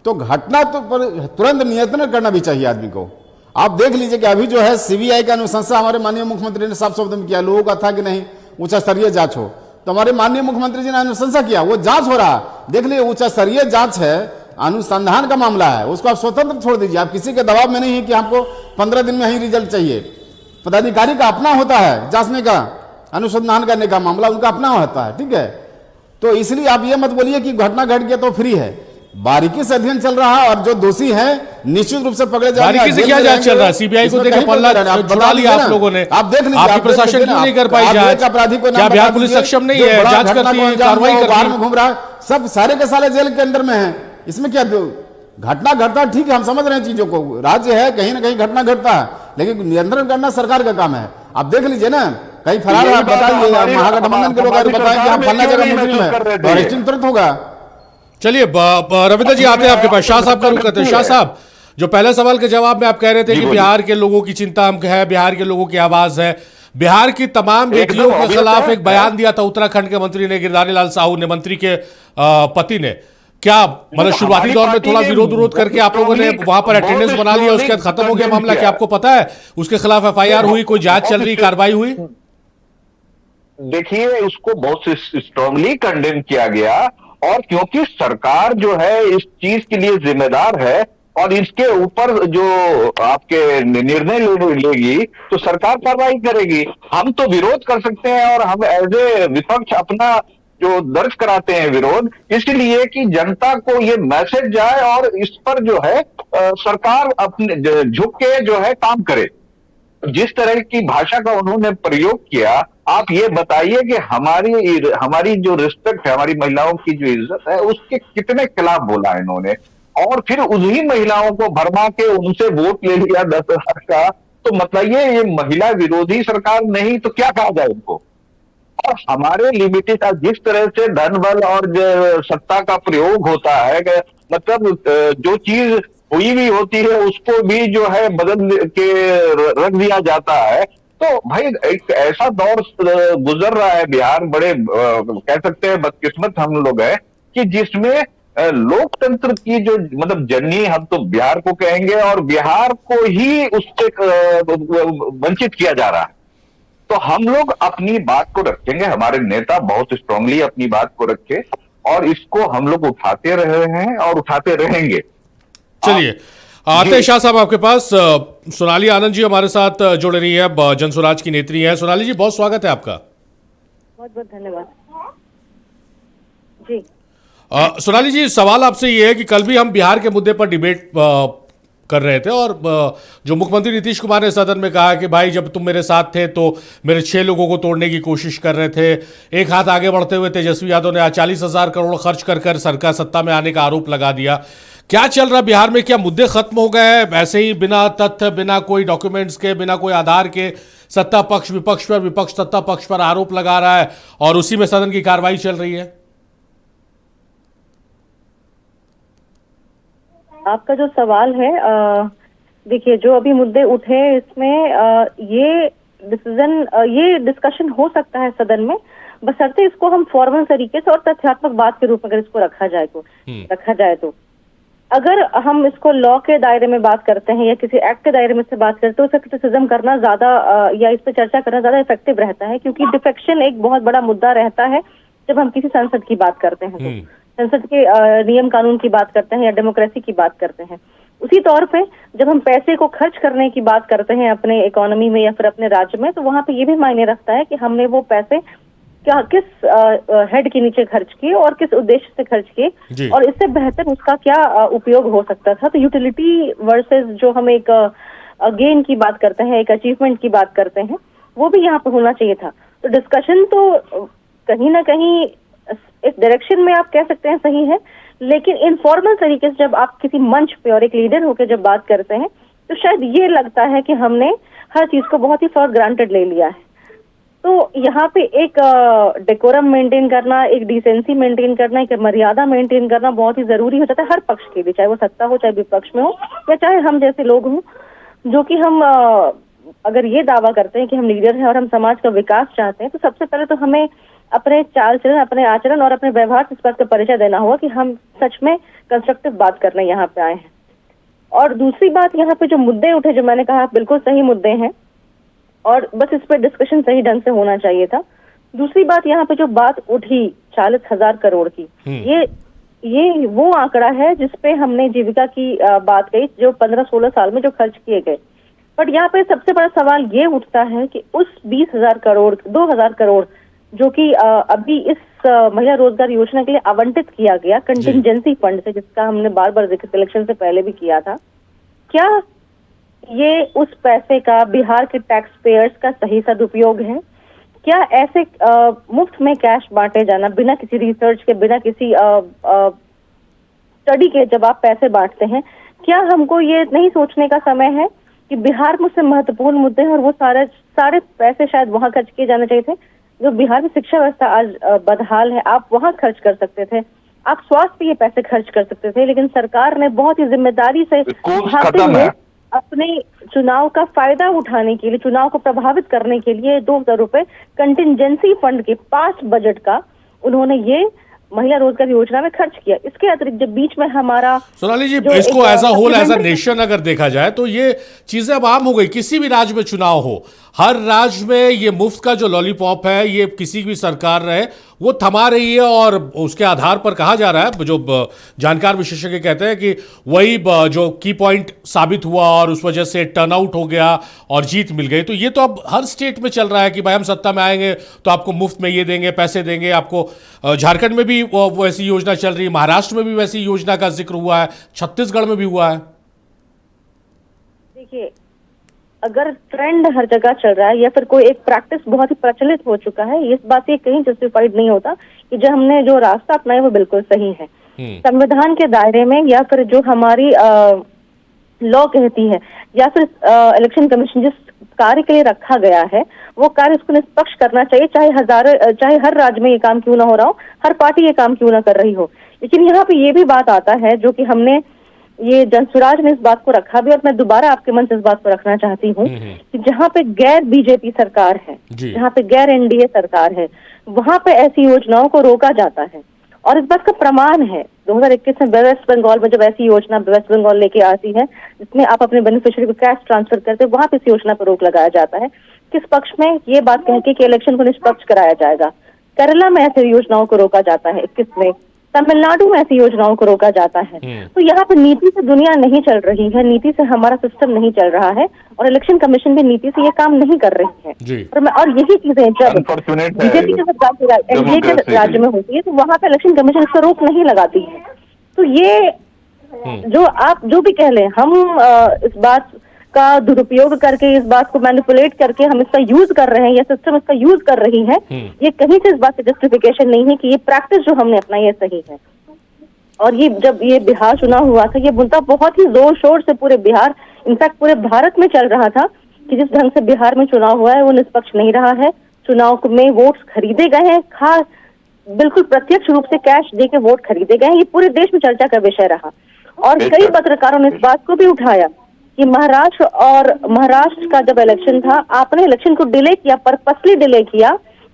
तो घटना तो पर तुरंत नियंत्रण करना भी चाहिए आदमी को। आप देख लीजिए कि अभी जो है सीबीआई का अनुशंसा हमारे माननीय मुख्यमंत्री ने साफ शब्द में किया। लोगों का था कि नहीं उच्च स्तरीय जांच हो, तो हमारे माननीय मुख्यमंत्री जी ने अनुशंसा किया, वो जांच हो रहा। देख लीजिए उच्च स्तरीय जांच है, अनुसंधान का मामला है, उसको आप स्वतंत्र छोड़ दीजिए। आप किसी के दबाव में नहीं है कि हमको 15 दिन में ही रिजल्ट चाहिए। पदाधिकारी का अपना होता है जांचने का, अनुसंधान करने का मामला उनका अपना होता है, ठीक है। तो इसलिए आप ये मत बोलिए कि घटना घट गया तो फ्री है, बारीकी से अध्ययन चल रहा है और जो दोषी हैं निश्चित रूप से पकड़े जाएंगे। बारीकी से क्या जांच चल रहा है? सीबीआई को देखिए पल्ला छुड़ा लिया आप लोगों ने, आप देख लीजिए, आपकी प्रशासन क्यों नहीं कर पाई जांच? अपराधी को क्या बिहार पुलिस सक्षम नहीं है जांच करती है, कार्रवाई करती बाहर है? में घूम रहा है, सब सारे के सारे जेल के अंदर में है। इसमें क्या घटना घटता है, ठीक है, हम समझ रहे हैं चीजों को, राज्य है कहीं ना कहीं घटना घटता है, लेकिन नियंत्रण करना सरकार का काम है। आप देख लीजिए ना, कहीं फरार है, बताइए महागठबंधन के लोग बताएं कि हम फलना जगह मुजरिम है, तो अरेस्टिंग तुरंत होगा। चलिए रविंद्र जी आते हैं आपके पास, शाह साहब का रुख करते हैं। शाह साहब, जो पहले सवाल के जवाब में आप कह रहे थे कि बिहार के लोगों की चिंता हम है, बिहार के लोगों की आवाज है, बिहार की तमाम बेटियों के खिलाफ एक बयान दिया था उत्तराखंड के मंत्री ने, गिरधारी लाल साहू ने, मंत्री के पति ने। क्या मतलब शुरुआती दौर में थोड़ा विरोध करके आप लोगों ने वहां पर अटेंडेंस बना लिया, उसके बाद खत्म हो गया मामला? क्या आपको पता है उसके खिलाफ एफआईआर हुई, कोई जांच चल रही, कार्रवाई हुई? देखिए उसको बहुत स्ट्रांगली कंडेम किया गया, और क्योंकि सरकार जो है इस चीज के लिए जिम्मेदार है और इसके ऊपर जो आपके निर्णय लेगी तो सरकार कार्रवाई करेगी। हम तो विरोध कर सकते हैं और हम एज ए विपक्ष अपना जो दर्ज कराते हैं विरोध, इसलिए कि जनता को ये मैसेज जाए और इस पर जो है सरकार अपने झुक के जो है काम करे। जिस तरह की भाषा का उन्होंने प्रयोग किया, आप ये बताइए कि हमारी जो रिस्पेक्ट है, हमारी महिलाओं की जो इज्जत है, उसके कितने खिलाफ बोला इन्होंने, और फिर उन्हीं महिलाओं को भरमा के उनसे वोट ले लिया 10,000 का। तो मतलब ये महिला विरोधी सरकार नहीं तो क्या कहा जाए इनको। और हमारे लिमिटेड जिस तरह से धन बल और सत्ता का प्रयोग होता है, मतलब जो चीज हुई भी होती है उसको भी जो है बदल के रख दिया जाता है। तो भाई एक ऐसा दौर गुजर रहा है बिहार, बड़े कह सकते हैं बदकिस्मत हम लोग हैं कि जिसमें लोकतंत्र की जो मतलब जननी हम तो बिहार को कहेंगे, और बिहार को ही उससे वंचित किया जा रहा है। तो हम लोग अपनी बात को रखेंगे, हमारे नेता बहुत स्ट्रांगली अपनी बात को रखे, और इसको हम लोग उठाते रहे हैं और उठाते रहेंगे। चलिए आते हैं शाह साहब आपके पास। सोनाली आनंद जी हमारे साथ जुड़ रही है, जन स्वराज की नेत्री है। सोनाली जी बहुत स्वागत है आपका। बहुत बहुत धन्यवाद जी। सोनाली जी सवाल आपसे ये है कि कल भी हम बिहार के मुद्दे पर डिबेट कर रहे थे, और जो मुख्यमंत्री नीतीश कुमार ने सदन में कहा कि भाई जब तुम मेरे साथ थे तो मेरे 6 लोगों को तोड़ने की कोशिश कर रहे थे। एक हाथ आगे बढ़ते हुए तेजस्वी यादव ने 40,000 करोड़ खर्च कर सरकार सत्ता में आने का आरोप लगा दिया। क्या चल रहा बिहार में? क्या मुद्दे खत्म हो गए हैं ऐसे ही बिना तथ्य, बिना कोई डॉक्यूमेंट्स के, बिना कोई आधार के सत्ता पक्ष विपक्ष पर, विपक्ष सत्ता पक्ष पर आरोप लगा रहा है और उसी में सदन की कार्रवाई चल रही है? आपका जो सवाल है, देखिए जो अभी मुद्दे उठे इसमें ये डिस्कशन हो सकता है सदन में, बशर्ते इसको हम फॉर्मल तरीके से और तथ्यात्मक बात के रूप में अगर इसको रखा जाए तो अगर हम इसको लॉ के दायरे में बात करते हैं या किसी एक्ट के दायरे में से बात करते हैं तो उसका क्रिटिसिज्म करना ज्यादा या इस पर चर्चा करना ज्यादा इफेक्टिव रहता है, क्योंकि डिफेक्शन एक बहुत बड़ा मुद्दा रहता है जब हम किसी संसद की बात करते हैं तो संसद के नियम कानून की बात करते हैं या डेमोक्रेसी की बात करते हैं। उसी तौर पे जब हम पैसे को खर्च करने की बात करते हैं अपने इकोनॉमी में या फिर अपने राज्य में, तो वहां पे ये भी मायने रखता है कि हमने वो पैसे क्या किस हेड के नीचे खर्च किए और किस उद्देश्य से खर्च किए और इससे बेहतर उसका क्या उपयोग हो सकता था। तो यूटिलिटी वर्सेस जो हम एक गेन की बात करते हैं, एक अचीवमेंट की बात करते हैं, वो भी यहाँ पे होना चाहिए था। तो डिस्कशन तो कहीं ना कहीं इस डायरेक्शन में आप कह सकते हैं सही है, लेकिन इनफॉर्मल तरीके से जब आप किसी मंच पे और एक लीडर होकर जब बात करते हैं तो शायद ये लगता है कि हमने हर चीज को बहुत ही फॉर ग्रांटेड ले लिया है। तो यहाँ पे एक डेकोरम मेंटेन करना, एक डिसेंसी मेंटेन करना, एक मर्यादा मेंटेन करना बहुत ही जरूरी हो जाता है हर पक्ष के लिए, चाहे वो सत्ता हो, चाहे विपक्ष में हो, या चाहे हम जैसे लोग हों, जो कि हम अगर ये दावा करते हैं कि हम लीडर हैं और हम समाज का विकास चाहते हैं, तो सबसे पहले तो हमें अपने चाल चलन, अपने आचरण और अपने व्यवहार से इस बात का परिचय देना होगा कि हम सच में कंस्ट्रक्टिव बात करने यहाँ पे आए हैं। और दूसरी बात, यहाँ पे जो मुद्दे उठे, जो मैंने कहा बिल्कुल सही मुद्दे हैं और बस इस पर डिस्कशन सही ढंग से होना चाहिए था। दूसरी बात, यहाँ पे जो बात उठी 40,000 करोड़ की, ये वो आंकड़ा है जिसपे हमने जीविका की बात कही, जो 15-16 साल में जो खर्च किए गए। बट यहाँ पे सबसे बड़ा सवाल ये उठता है कि उस 20,000 करोड़, 2,000 करोड़ जो कि अभी इस महिला रोजगार योजना के लिए आवंटित किया गया कंटिजेंसी फंड से, जिसका हमने बार बार जिक्र इलेक्शन से पहले भी किया था, क्या ये उस पैसे का बिहार के टैक्स पेयर्स का सही सदुपयोग है? क्या ऐसे मुफ्त में कैश बांटे जाना, बिना किसी रिसर्च के, बिना किसी स्टडी के जब आप पैसे बांटते हैं, क्या हमको ये नहीं सोचने का समय है कि बिहार में से महत्वपूर्ण मुद्दे हैं और वो सारे पैसे शायद वहां खर्च किए जाने चाहिए थे? जो बिहार में शिक्षा व्यवस्था आज बदहाल है, आप वहां खर्च कर सकते थे, आप स्वास्थ्य पे ये पैसे खर्च कर सकते थे, लेकिन सरकार ने बहुत ही जिम्मेदारी से भागते हुए अपने चुनाव का फायदा उठाने के लिए, चुनाव को प्रभावित करने के लिए 2,000 रुपए कंटिजेंसी फंड के पास्ट बजट का उन्होंने ये महिला रोजगार योजना में खर्च किया। इसके अतिरिक्त जब बीच में हमारा सोनाली जी, इसको as a whole, as a nation अगर देखा जाए तो ये चीजें अब आम हो गई। किसी भी राज्य में चुनाव हो, हर राज्य में ये मुफ्त का जो लॉलीपॉप है, ये किसी भी सरकार रहे वो थमा रही है, और उसके आधार पर कहा जा रहा है, जो जानकार विशेषज्ञ कहते हैं कि वही जो की पॉइंट साबित हुआ और उस वजह से टर्नआउट हो गया और जीत मिल गई। तो ये तो अब हर स्टेट में चल रहा है कि भाई हम सत्ता में आएंगे तो आपको मुफ्त में ये देंगे, पैसे देंगे आपको। झारखंड में भी वैसी योजना चल रही है, महाराष्ट्र में भी वैसी योजना का जिक्र हुआ है, छत्तीसगढ़ में भी हुआ है। देखिए, अगर ट्रेंड हर जगह चल रहा है या फिर कोई एक प्रैक्टिस बहुत ही प्रचलित हो चुका है, इस बात ये कहीं जस्टिफाइड नहीं होता कि जो हमने जो रास्ता अपनाया वो बिल्कुल सही है। संविधान के दायरे में, या फिर जो हमारी लॉ कहती है, या फिर इलेक्शन कमीशन जिस कार्य के लिए रखा गया है, वो कार्य उसको निष्पक्ष करना चाहिए, चाहे हर राज्य में ये काम क्यों ना हो रहा हो, हर पार्टी ये काम क्यों ना कर रही हो। लेकिन यहाँ पे ये भी बात आता है, जो कि हमने ये जनसुराज ने इस बात को रखा भी, और मैं दोबारा आपके मन से इस बात को रखना चाहती हूँ कि जहाँ पे गैर बीजेपी सरकार है, जहाँ पे गैर एनडीए सरकार है, वहां पे ऐसी योजनाओं को रोका जाता है। और इस बात का प्रमाण है 2021 में वेस्ट बंगाल में जब ऐसी योजना वेस्ट बंगाल लेके आती है, जिसमें आप अपने बेनिफिशियरी को कैश ट्रांसफर करते हैं, वहां पे इस योजना पर रोक लगाया जाता है। किस पक्ष में? ये बात कह के कि इलेक्शन को निष्पक्ष कराया जाएगा। केरला में ऐसी योजनाओं को रोका जाता है 21 में, तमिलनाडु में ऐसी योजनाओं को रोका जाता है। तो यहाँ पे नीति से दुनिया नहीं चल रही है, नीति से हमारा सिस्टम नहीं चल रहा है, और इलेक्शन कमीशन भी नीति से ये काम नहीं कर रही है। और यही चीजें जब बीजेपी के साथ एनडीए के राज्य में होती है, तो वहां पे इलेक्शन कमीशन इसको रोक नहीं लगाती है। तो ये जो आप जो भी कह लें, हम इस बात का दुरुपयोग करके, इस बात को मैनिपुलेट करके हम इसका यूज कर रहे हैं, या सिस्टम इसका यूज कर रही है, ये कहीं से इस बात की जस्टिफिकेशन नहीं है कि ये प्रैक्टिस जो हमने अपनाई है सही है। और ये जब ये बिहार चुनाव हुआ था, ये मुद्दा बहुत ही जोर शोर से पूरे बिहार, इनफैक्ट पूरे भारत में चल रहा था कि जिस ढंग से बिहार में चुनाव हुआ है वो निष्पक्ष नहीं रहा है। चुनाव में वोट खरीदे गए हैं, खास बिल्कुल प्रत्यक्ष रूप से कैश दे के वोट खरीदे गए हैं। ये पूरे देश में चर्चा का विषय रहा, और कई पत्रकारों ने इस बात को भी उठाया कि महाराष्ट्र का जब इलेक्शन था, आपने इलेक्शन को डिले किया, पर्पसली डिले किया,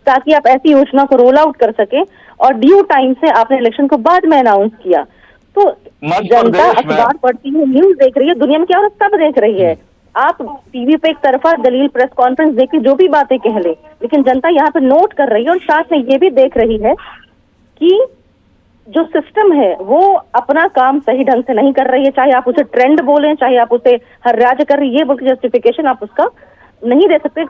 ताकि आप ऐसी योजना को रोल आउट कर सके, और ड्यू टाइम से आपने इलेक्शन को बाद में अनाउंस किया। तो जनता अखबार पढ़ती है, न्यूज देख रही है, दुनिया में क्या हो रहा है सब देख रही है। आप टीवी पे एक तरफा दलील प्रेस कॉन्फ्रेंस देख के जो भी बातें कह ले, लेकिन जनता यहाँ पे नोट कर रही है, और साथ में ये भी देख रही है कि जो सिस्टम है वो अपना काम सही ढंग से नहीं कर रही है। चाहे आप उसे ट्रेंड बोलें, चाहे आप उसे हर राज्य कर रही है, ये बोल के जस्टिफिकेशन आप उसका नहीं दे सकते,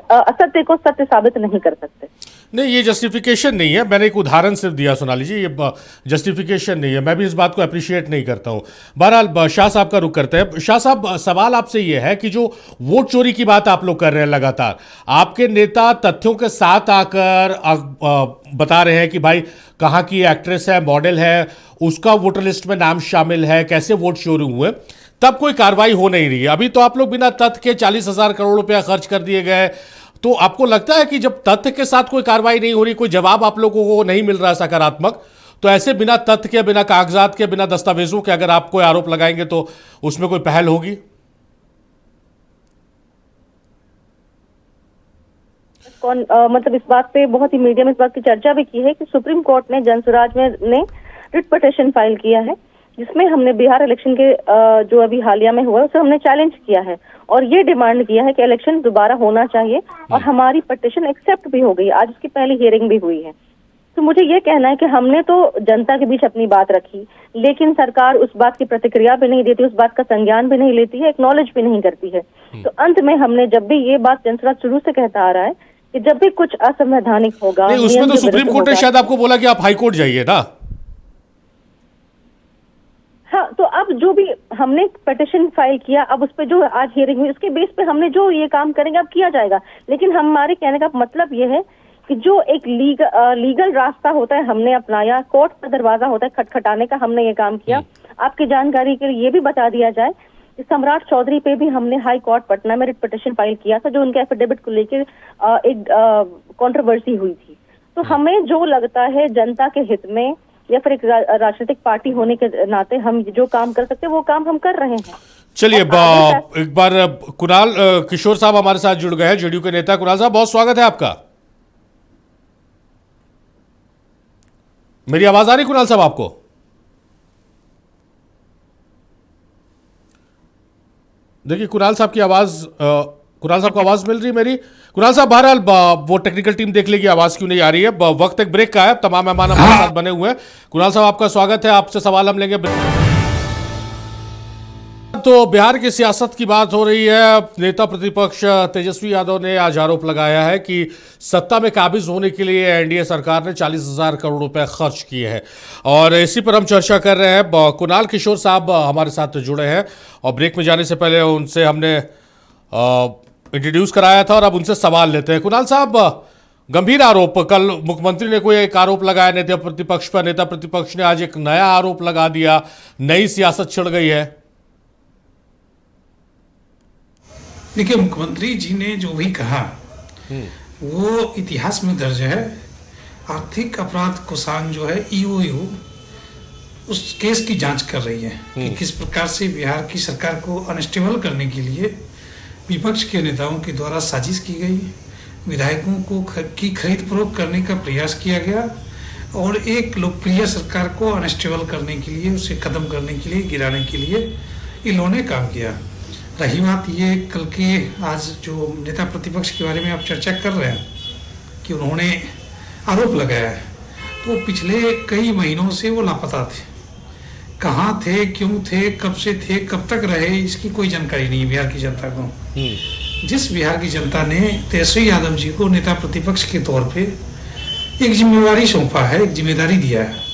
असत्य को सत्य साबित नहीं कर सकते। नहीं, ये जस्टिफिकेशन नहीं है। मैंने एक उदाहरण सिर्फ दिया सोनाली जी, ये जस्टिफिकेशन नहीं है। मैं भी इस बात को अप्रिशिएट नहीं करता हूँ। बहरहाल शाह साहब का रुख करते हैं। शाह साहब, सवाल आपसे ये है कि जो वोट चोरी की बात आप लोग कर रहे हैं लगातार, आपके नेता तथ्यों के साथ आकर बता रहे हैं कि भाई कहाँ की एक्ट्रेस है, मॉडल है, उसका वोटर लिस्ट में नाम शामिल है, कैसे वोट चोरी हुए, तब कोई कार्रवाई हो नहीं रही है। अभी तो आप लोग बिना तथ्य के 40,000 करोड़ रुपया खर्च कर दिए गए, तो आपको लगता है कि जब तथ्य के साथ कोई कार्रवाई नहीं हो रही, कोई जवाब आप लोगों को नहीं मिल रहा सकारात्मक, तो ऐसे बिना तथ्य के, बिना कागजात के, बिना दस्तावेजों के अगर आप कोई आरोप लगाएंगे तो उसमें कोई पहल होगी? मतलब इस बात पे बहुत ही मीडिया में इस बात की चर्चा भी की है कि सुप्रीम कोर्ट ने जनसुराज में रिट पिटीशन फाइल किया है, जिसमें हमने बिहार इलेक्शन के जो अभी हालिया में हुआ उसे हमने चैलेंज किया है और ये डिमांड किया है कि इलेक्शन दोबारा होना चाहिए, और हमारी पिटीशन एक्सेप्ट भी हो गई। आज उसकी पहली हियरिंग भी हुई है। तो मुझे ये कहना है कि हमने तो जनता के बीच अपनी बात रखी, लेकिन सरकार उस बात की प्रतिक्रिया भी नहीं देती, उस बात का संज्ञान भी नहीं लेती है, एक्नॉलेज भी नहीं करती है। तो अंत में हमने जब भी ये बात जनसुराज शुरू से कहता आ रहा है कि जब भी कुछ असंवैधानिक होगा, नहीं, उसमें तो सुप्रीम कोर्ट ने शायद आपको बोला कि आप हाई कोर्ट जाइए ना। हाँ, तो अब जो भी हमने पिटीशन फाइल किया, अब उस पे जो आज हियरिंग हुई उसके बेस पे हमने जो ये काम करेंगे अब किया जाएगा। लेकिन हमारे कहने का मतलब ये है कि जो एक लीगल रास्ता होता है हमने अपनाया, कोर्ट का दरवाजा होता है खटखटाने का, हमने ये काम किया। आपकी जानकारी के लिए ये भी बता दिया जाए कि सम्राट चौधरी पे भी हमने हाई कोर्ट पटना में रिट पिटीशन फाइल किया था, जो उनके एफिडेविट को लेकर एक कंट्रोवर्सी हुई थी। तो हमें जो लगता है जनता के हित में या फिर एक राजनीतिक पार्टी होने के नाते हम जो काम कर सकते हैं वो काम हम कर रहे हैं। चलिए, एक बार कुणाल किशोर साहब हमारे साथ जुड़ गए हैं, जेडीयू के नेता। कुणाल साहब, बहुत स्वागत है आपका। मेरी आवाज आ रही कुणाल साहब आपको? देखिए, कुणाल साहब की आवाज, कुणाल साहब को आवाज मिल रही मेरी? कुणाल साहब, बहरहाल वो टेक्निकल टीम देख लेगी आवाज क्यों नहीं आ रही है। वक्त एक ब्रेक का है, तमाम मेहमान हमारे साथ बने हुए हैं। कुणाल साहब, आपका स्वागत है, आपसे सवाल हम लेंगे। तो बिहार की सियासत की बात हो रही है। नेता प्रतिपक्ष तेजस्वी यादव ने आज आरोप लगाया है कि सत्ता में काबिज होने के लिए एनडीए सरकार ने 40,000 करोड़ रुपए खर्च किए हैं, और इसी पर हम चर्चा कर रहे हैं। कुणाल किशोर साहब हमारे साथ जुड़े हैं, और ब्रेक में जाने से पहले उनसे हमने इंट्रोड्यूस कराया था और अब उनसे सवाल लेते हैं। कुणाल साहब, गंभीर आरोप, कल मुख्यमंत्री ने कोई एक आरोप लगाया नेता प्रतिपक्ष पर, नेता प्रतिपक्ष ने आज एक नया आरोप लगा दिया, नई सियासत छिड़ गई है। देखिए, मुख्यमंत्री जी ने जो भी कहा वो इतिहास में दर्ज है। आर्थिक अपराध कोषांग जो है ईओयू उस केस की जांच कर रही है कि किस प्रकार से बिहार की सरकार को अनस्टेबल करने के लिए विपक्ष के नेताओं के द्वारा साजिश की गई, विधायकों को की खरीद फरोख्त करने का प्रयास किया गया, और एक लोकप्रिय सरकार को अनस्टेबल करने के लिए, उसे खत्म करने के लिए, गिराने के लिए इन्होंने काम किया। रही बात ये कल के, आज जो नेता प्रतिपक्ष के बारे में आप चर्चा कर रहे हैं कि उन्होंने आरोप लगाया है, तो पिछले कई महीनों से वो लापता थे। कहाँ थे, क्यों थे, कब से थे, कब तक रहे, इसकी कोई जानकारी नहीं है बिहार की जनता को। जिस बिहार की जनता ने तेजस्वी यादव जी को नेता प्रतिपक्ष के तौर पे एक जिम्मेवारी सौंपा है, एक जिम्मेदारी दिया है,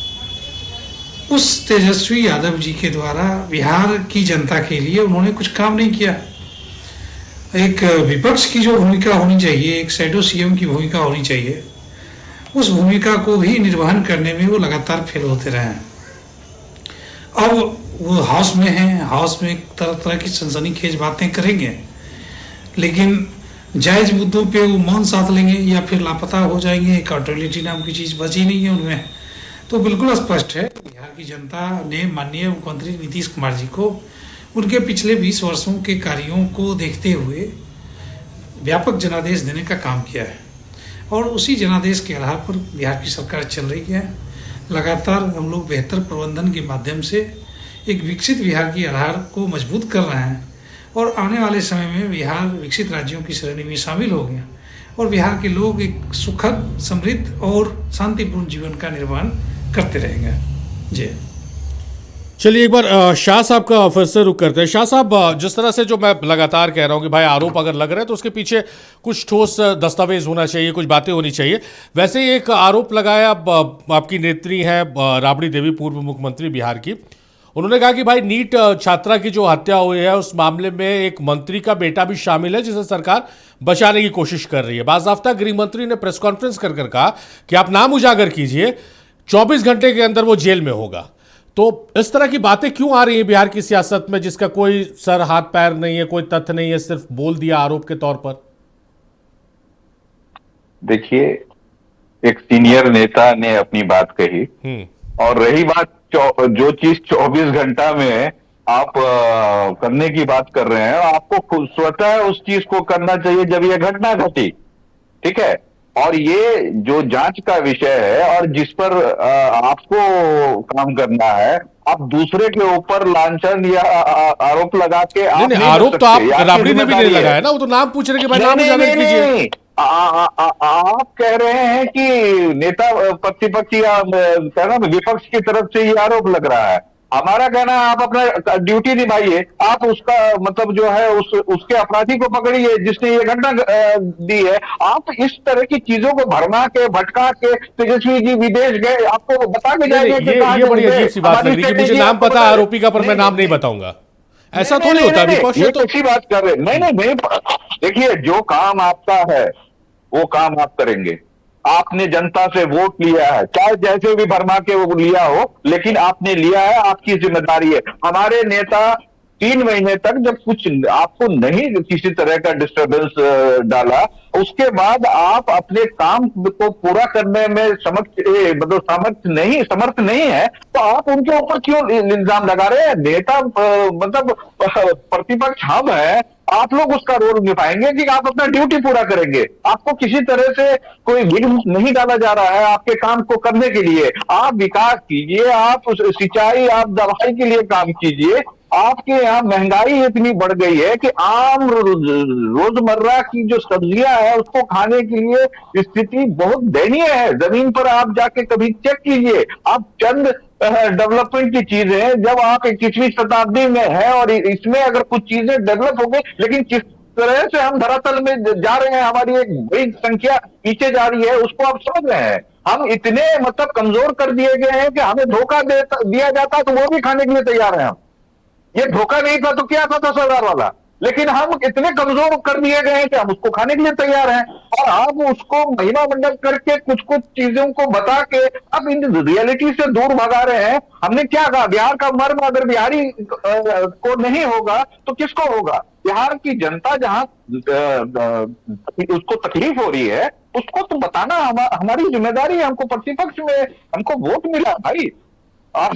उस तेजस्वी यादव जी के द्वारा बिहार की जनता के लिए उन्होंने कुछ काम नहीं किया। एक विपक्ष की जो भूमिका होनी चाहिए, एक शैडो सीएम की भूमिका होनी चाहिए, उस भूमिका को भी निर्वहन करने में वो लगातार फेल होते रहे हैं। अब वो हाउस में हैं, हाउस में तरह तरह की सनसनीखेज बातें करेंगे, लेकिन जायज मुद्दों पे वो मौन साध लेंगे या फिर लापता हो जाएंगे। अकाउंटेबिलिटी नाम की चीज़ बची नहीं है उनमें। तो बिल्कुल स्पष्ट है, बिहार की जनता ने माननीय मुख्यमंत्री नीतीश कुमार जी को उनके पिछले 20 वर्षों के कार्यों को देखते हुए व्यापक जनादेश देने का काम किया है, और उसी जनादेश के आधार पर बिहार की सरकार चल रही है। लगातार हम लोग बेहतर प्रबंधन के माध्यम से एक विकसित बिहार की आधार को मजबूत कर रहे हैं, और आने वाले समय में बिहार विकसित राज्यों की श्रेणी में शामिल हो गया, और बिहार के लोग एक सुखद, समृद्ध और शांतिपूर्ण जीवन का निर्माण करते रहेंगे। जी चलिए, एक बार शाह साहब का फिर से रुक करते हैं। शाह साहब, जिस तरह से जो मैं लगातार कह रहा हूं कि भाई आरोप अगर लग रहे हैं तो उसके पीछे कुछ ठोस दस्तावेज होना चाहिए, कुछ बातें होनी चाहिए। वैसे ही एक आरोप लगाया आपकी नेत्री है राबड़ी देवी, पूर्व मुख्यमंत्री बिहार की। उन्होंने कहा कि भाई नीट छात्रा की जो हत्या हुई है उस मामले में एक मंत्री का बेटा भी शामिल है, जिसे सरकार बचाने की कोशिश कर रही है। बाज़ाफ्ता गृह मंत्री ने प्रेस कॉन्फ्रेंस कर कहा कि आप नाम उजागर कीजिए, 24 घंटे के अंदर वो जेल में होगा। तो इस तरह की बातें क्यों आ रही है बिहार की सियासत में, जिसका कोई सर हाथ पैर नहीं है, कोई तथ्य नहीं है, सिर्फ बोल दिया आरोप के तौर पर? देखिए, एक सीनियर नेता ने अपनी बात कही, और रही बात जो चीज 24 घंटा में आप करने की बात कर रहे हैं, आपको खुद स्वतः उस चीज को करना चाहिए जब ये घटना घटी, ठीक है। और ये जो जांच का विषय है और जिस पर आपको काम करना है, आप दूसरे के ऊपर लांछन या आरोप लगा के नहीं, आरोप तो आप राबड़ी देवी ने लगाया ना, वो तो नाम पूछ रहे कि भाई नाम उजागर कीजिए। आप कह रहे हैं कि नेता प्रतिपक्ष या कहना विपक्ष की तरफ से ये आरोप लग रहा है। हमारा कहना है आप अपना ड्यूटी निभाइए, आप उसका मतलब जो है उसके अपराधी को पकड़िए जिसने ये घटना दी है। आप इस तरह की चीजों को भरमा के भटका के तेजस्वी जी विदेश गए, आपको बता के जाएंगे कि ये बड़ी अजीब सी बात लग रही है कि मुझे नाम पता आरोपी का, पर मैं नाम नहीं बताऊंगा। ऐसा थोड़ी होता है विपक्ष तो अच्छी बात कर रहे। नहीं, देखिए, जो काम आपका है वो काम आप करेंगे। आपने जनता से वोट लिया है, चाहे जैसे भी भरमा के वो लिया हो, लेकिन आपने लिया है, आपकी जिम्मेदारी है। हमारे नेता 3 महीने तक जब कुछ आपको नहीं किसी तरह का डिस्टरबेंस डाला, उसके बाद आप अपने काम को पूरा करने में समर्थ नहीं है, तो आप उनके ऊपर क्यों इल्जाम लगा रहे हैं? नेता मतलब प्रतिपक्ष हम है, आप लोग उसका रोल निभाएंगे कि आप अपना ड्यूटी पूरा करेंगे। आपको किसी तरह से कोई विघ्न नहीं डाला जा रहा है आपके काम को करने के लिए। आप विकास कीजिए, आप सिंचाई, आप दवाई के लिए काम कीजिए। आपके यहाँ महंगाई इतनी बढ़ गई है कि आम रोजमर्रा की जो सब्जियां हैं उसको खाने के लिए स्थिति बहुत दयनीय है। जमीन पर आप जाके कभी चेक कीजिए। आप चंद डेवलपमेंट की चीजें, जब आप 21वीं शताब्दी में है और इसमें अगर कुछ चीजें डेवलप हो गई, लेकिन किस तरह से हम धरातल में जा रहे हैं, हमारी एक बड़ी संख्या पीछे जा रही है, उसको आप समझ रहे हैं। हम इतने मतलब कमजोर कर दिए गए हैं कि हमें धोखा दिया जाता है तो वो भी खाने के लिए तैयार है हम। ये धोखा नहीं था तो क्या था 10,000 वाला, लेकिन हम इतने कमजोर कर दिए गए हैं कि हम उसको खाने के लिए तैयार हैं। और आप उसको महिमा मंडल करके कुछ चीजों को बता के अब इन रियलिटी से दूर भगा रहे हैं। हमने क्या कहा? बिहार का मर्म अगर बिहारी को नहीं होगा तो किसको होगा? बिहार की जनता जहां उसको तकलीफ हो रही है उसको तो बताना हमारी जिम्मेदारी है। हमको प्रतिपक्ष में हमको वोट मिला भाई, और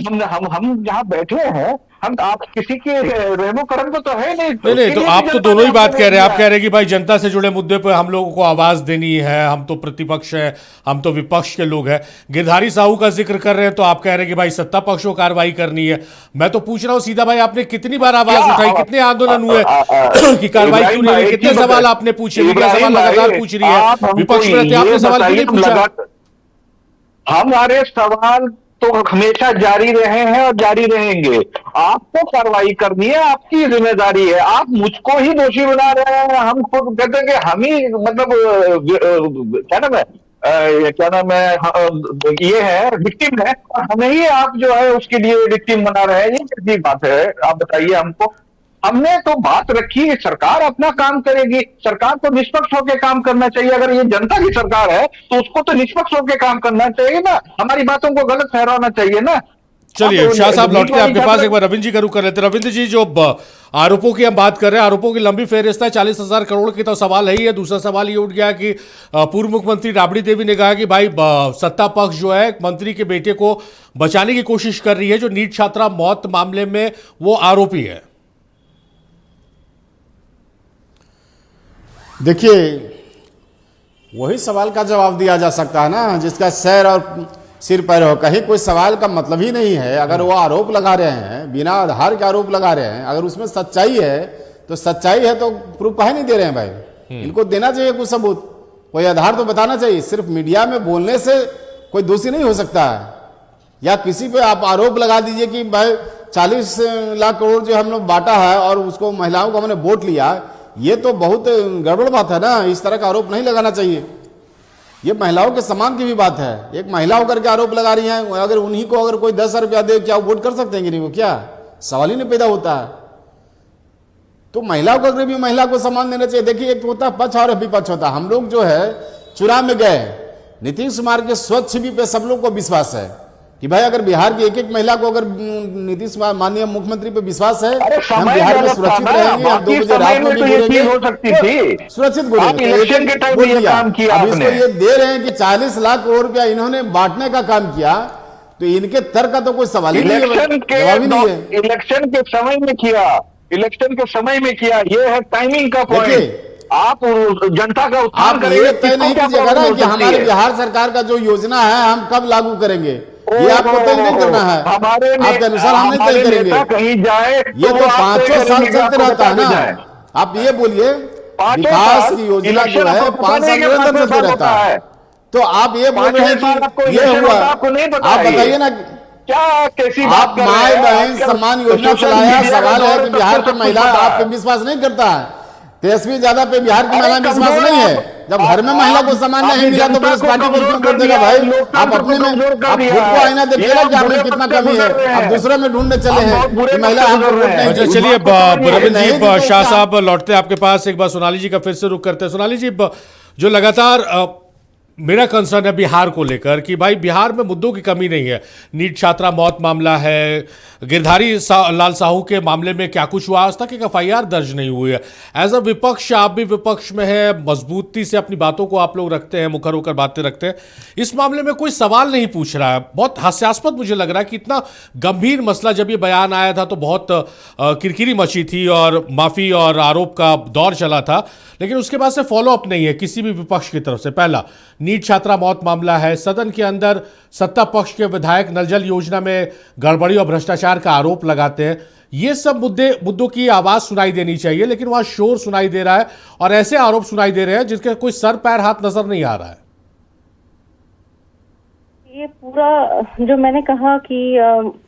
हम जहाँ बैठे हैं, हम आप किसी के रहमो करम तो है नहीं, तो आप तो दोनों ही बात कह रहे हैं। आप कह रहे हैं कि भाई जनता से जुड़े मुद्दे पर हम लोगों को आवाज देनी है, हम तो प्रतिपक्ष है, हम तो विपक्ष के लोग हैं। गिरधारी साहू का जिक्र कर रहे हैं तो आप कह रहे हैं कि भाई सत्ता पक्ष को कार्रवाई करनी है। मैं तो पूछ रहा हूं सीधा, भाई आपने कितनी बार आवाज उठाई, कितने आंदोलन हुए कि कार्रवाई क्यों नहीं हुई? कितने सवाल आपने पूछे? मीडिया सवाल लगातार पूछ रही है, विपक्ष में रहते आपने सवाल क्यों नहीं पूछा? हमारे सवाल तो हमेशा जारी रहे हैं और जारी रहेंगे। आपको कार्रवाई करनी है, आपकी जिम्मेदारी है। आप मुझको ही दोषी बना रहे हैं। हम खुद कहते हैं कि हम ही मतलब क्या नाम है ये है विक्टिम है, और हमें ही आप जो है उसके लिए विक्टिम बना रहे हैं। ये कैसी बात है? आप बताइए हमको। हमने तो बात रखी है, सरकार अपना काम करेगी। सरकार को निष्पक्ष होकर काम करना चाहिए। अगर ये जनता की सरकार है तो उसको तो निष्पक्ष होकर काम करना चाहिए ना, हमारी बातों को गलत ठहराना चाहिए ना। चलिए शाह साहब लौट के आपके पास एक बार रविंद्र जी का रुख कर लेते हैं। रविंद्र जी, जो आरोपों की हम बात कर रहे हैं, आरोपों की लंबी फेहरिस्त है, 40,000 करोड़ की तो सवाल है ही है। दूसरा सवाल ये उठ गया कि पूर्व मुख्यमंत्री राबड़ी देवी ने कहा कि भाई सत्ता पक्ष जो है मंत्री के बेटे को बचाने की कोशिश कर रही है, जो नीट छात्रा मौत मामले में वो आरोपी है। देखिए, वही सवाल का जवाब दिया जा सकता है ना जिसका सर और सिर पैर हो। कहीं कोई सवाल का मतलब ही नहीं है। अगर वो आरोप लगा रहे हैं, बिना आधार के आरोप लगा रहे हैं, अगर उसमें सच्चाई है तो सच्चाई है तो प्रूफ काहे नहीं दे रहे हैं भाई? इनको देना चाहिए कुछ सबूत, कोई आधार तो बताना चाहिए। सिर्फ मीडिया में बोलने से कोई दोषी नहीं हो सकता है। या किसी पे आप आरोप लगा दीजिए कि भाई 40 लाख करोड़ जो हम लोग बांटा है और उसको महिलाओं को हमने वोट लिया, ये तो बहुत गड़बड़ बात है ना। इस तरह का आरोप नहीं लगाना चाहिए। ये महिलाओं के सम्मान की भी बात है। एक महिला होकर के आरोप लगा रही हैं, अगर उन्हीं को अगर कोई 10,000 रुपया दे, क्या वोट कर सकते हैं कि नहीं? वो क्या सवाल ही नहीं पैदा होता है। तो महिलाओं को अगर भी महिला को सम्मान देना चाहिए। देखिए, एक होता पक्ष और विपक्ष होता। हम लोग जो है चुनाव में गए, नीतीश कुमार के स्वच्छ छवि पे सब लोग को विश्वास है। कि भाई अगर बिहार की एक एक महिला को अगर नीतीश माननीय मुख्यमंत्री पे विश्वास है, अरे हम समय बिहार में गलत था सुरक्षित ना, रहेंगे, हम 2 बाकी बजे समय रात में में भी तो ये बोलेंगे, चीज हो सकती थी। सुरक्षित आप बोलेंगे। इलेक्शन के टाइम बोल ये दिया। काम किया अब इसको आपने। ये दे रहे हैं कि 40 लाख करोड़ रुपया इन्होंने बांटने का काम किया, तो इनके तर्क का तो कोई सवाल ही नहीं है, जवाब ही नहीं है। इलेक्शन के समय में किया, इलेक्शन के समय में किया, ये है टाइमिंग का पॉइंट। आप जनता का उत्थान आप करेंगे, ये तय नहीं किसको क्या कीजिएगा प्रॉब्लम ना हो कि सकती हमारे है? बिहार सरकार का जो योजना है हम कब लागू करेंगे, ये आपको तय नहीं करना है। हमारे आपके अनुसार हम नहीं तय करेंगे। नेता कहीं जाए ये तो आप 5 तय साल करेंगे कि चलते आपको रहता है बता ना। के जाए। आप ये बोलिए, 5 विकास साल की योजना इलेक्शन जो है आपको 5 पता साल नहीं कि निरंतर 5 चलते साल रहता होता है। तो आप ये बोल रहे हैं 5 साल आपको कि ये इलेक्शन हुआ, होता, आपको नहीं पता आप है ये। बताइए ना, क्या कैसी आप बात कर रहे माए हैं? बहन आजकल सम्मान योजना सोशल चलाया, मीडिया का सवाल है दौर कि है, बिहार सबको की सब महिला कुछ पता आप पे है। विश्वास नहीं करता है, तेजस्वी ज्यादा पे बिहार की महिला में विश्वास कमजोर नहीं है। आप- जब घर में महिला को सम्मान आपने नहीं मिला तो जनता फिर इस को पार्टी को कमजोर क्यों कर बोल देगा दिया, भाई? लोकतंत्र आप अपने को में कमजोर कर आप दिया खुद को है। आईना देखिए ये ना आप कि आप में बुरे कितना पक्ष से कमी है, गुजर रहे आप हैं। दूसरे में ढूंढने चले आप हैं बहुत बुरे कि महिला पक्ष से हमको गुजर वोट रहे हैं। नहीं अच्छा, देगी। चलिए इस बात को समझिए। रविंद्र नहीं जी, दी तो शाह क्या? साहब लौटते हैं आपके पास, एक बार सोनाली जी का फिर से रुख करते हैं। सोनाली जी, जो लगातार मेरा कंसर्न है बिहार को लेकर कि भाई बिहार में मुद्दों की कमी नहीं है। नीट छात्रा मौत मामला है, गिरधारी लाल साहू के मामले में क्या कुछ हुआ, आज तक एक FIR दर्ज नहीं हुई है। एज अ विपक्ष, आप भी विपक्ष में है, मजबूती से अपनी बातों को आप लोग रखते हैं, मुखर होकर बातें रखते हैं। इस मामले में कोई सवाल नहीं पूछ रहा है। बहुत हास्यास्पद मुझे लग रहा है कि इतना गंभीर मसला, जब ये बयान आया था तो बहुत किरकिरी मची थी और माफी और आरोप का दौर चला था, लेकिन उसके बाद से फॉलो अप नहीं है किसी भी विपक्ष की तरफ से। पहला नीट छात्रा मौत मामला है, सदन के अंदर सत्ता पक्ष के विधायक नल जल योजना में गड़बड़ी और भ्रष्टाचार का आरोप लगाते हैं। ये सब मुद्दों की आवाज सुनाई देनी चाहिए, लेकिन वहां शोर सुनाई दे रहा है और ऐसे आरोप सुनाई दे रहे हैं जिसके कोई सर पैर हाथ नजर नहीं आ रहा है। ये पूरा जो मैंने कहा कि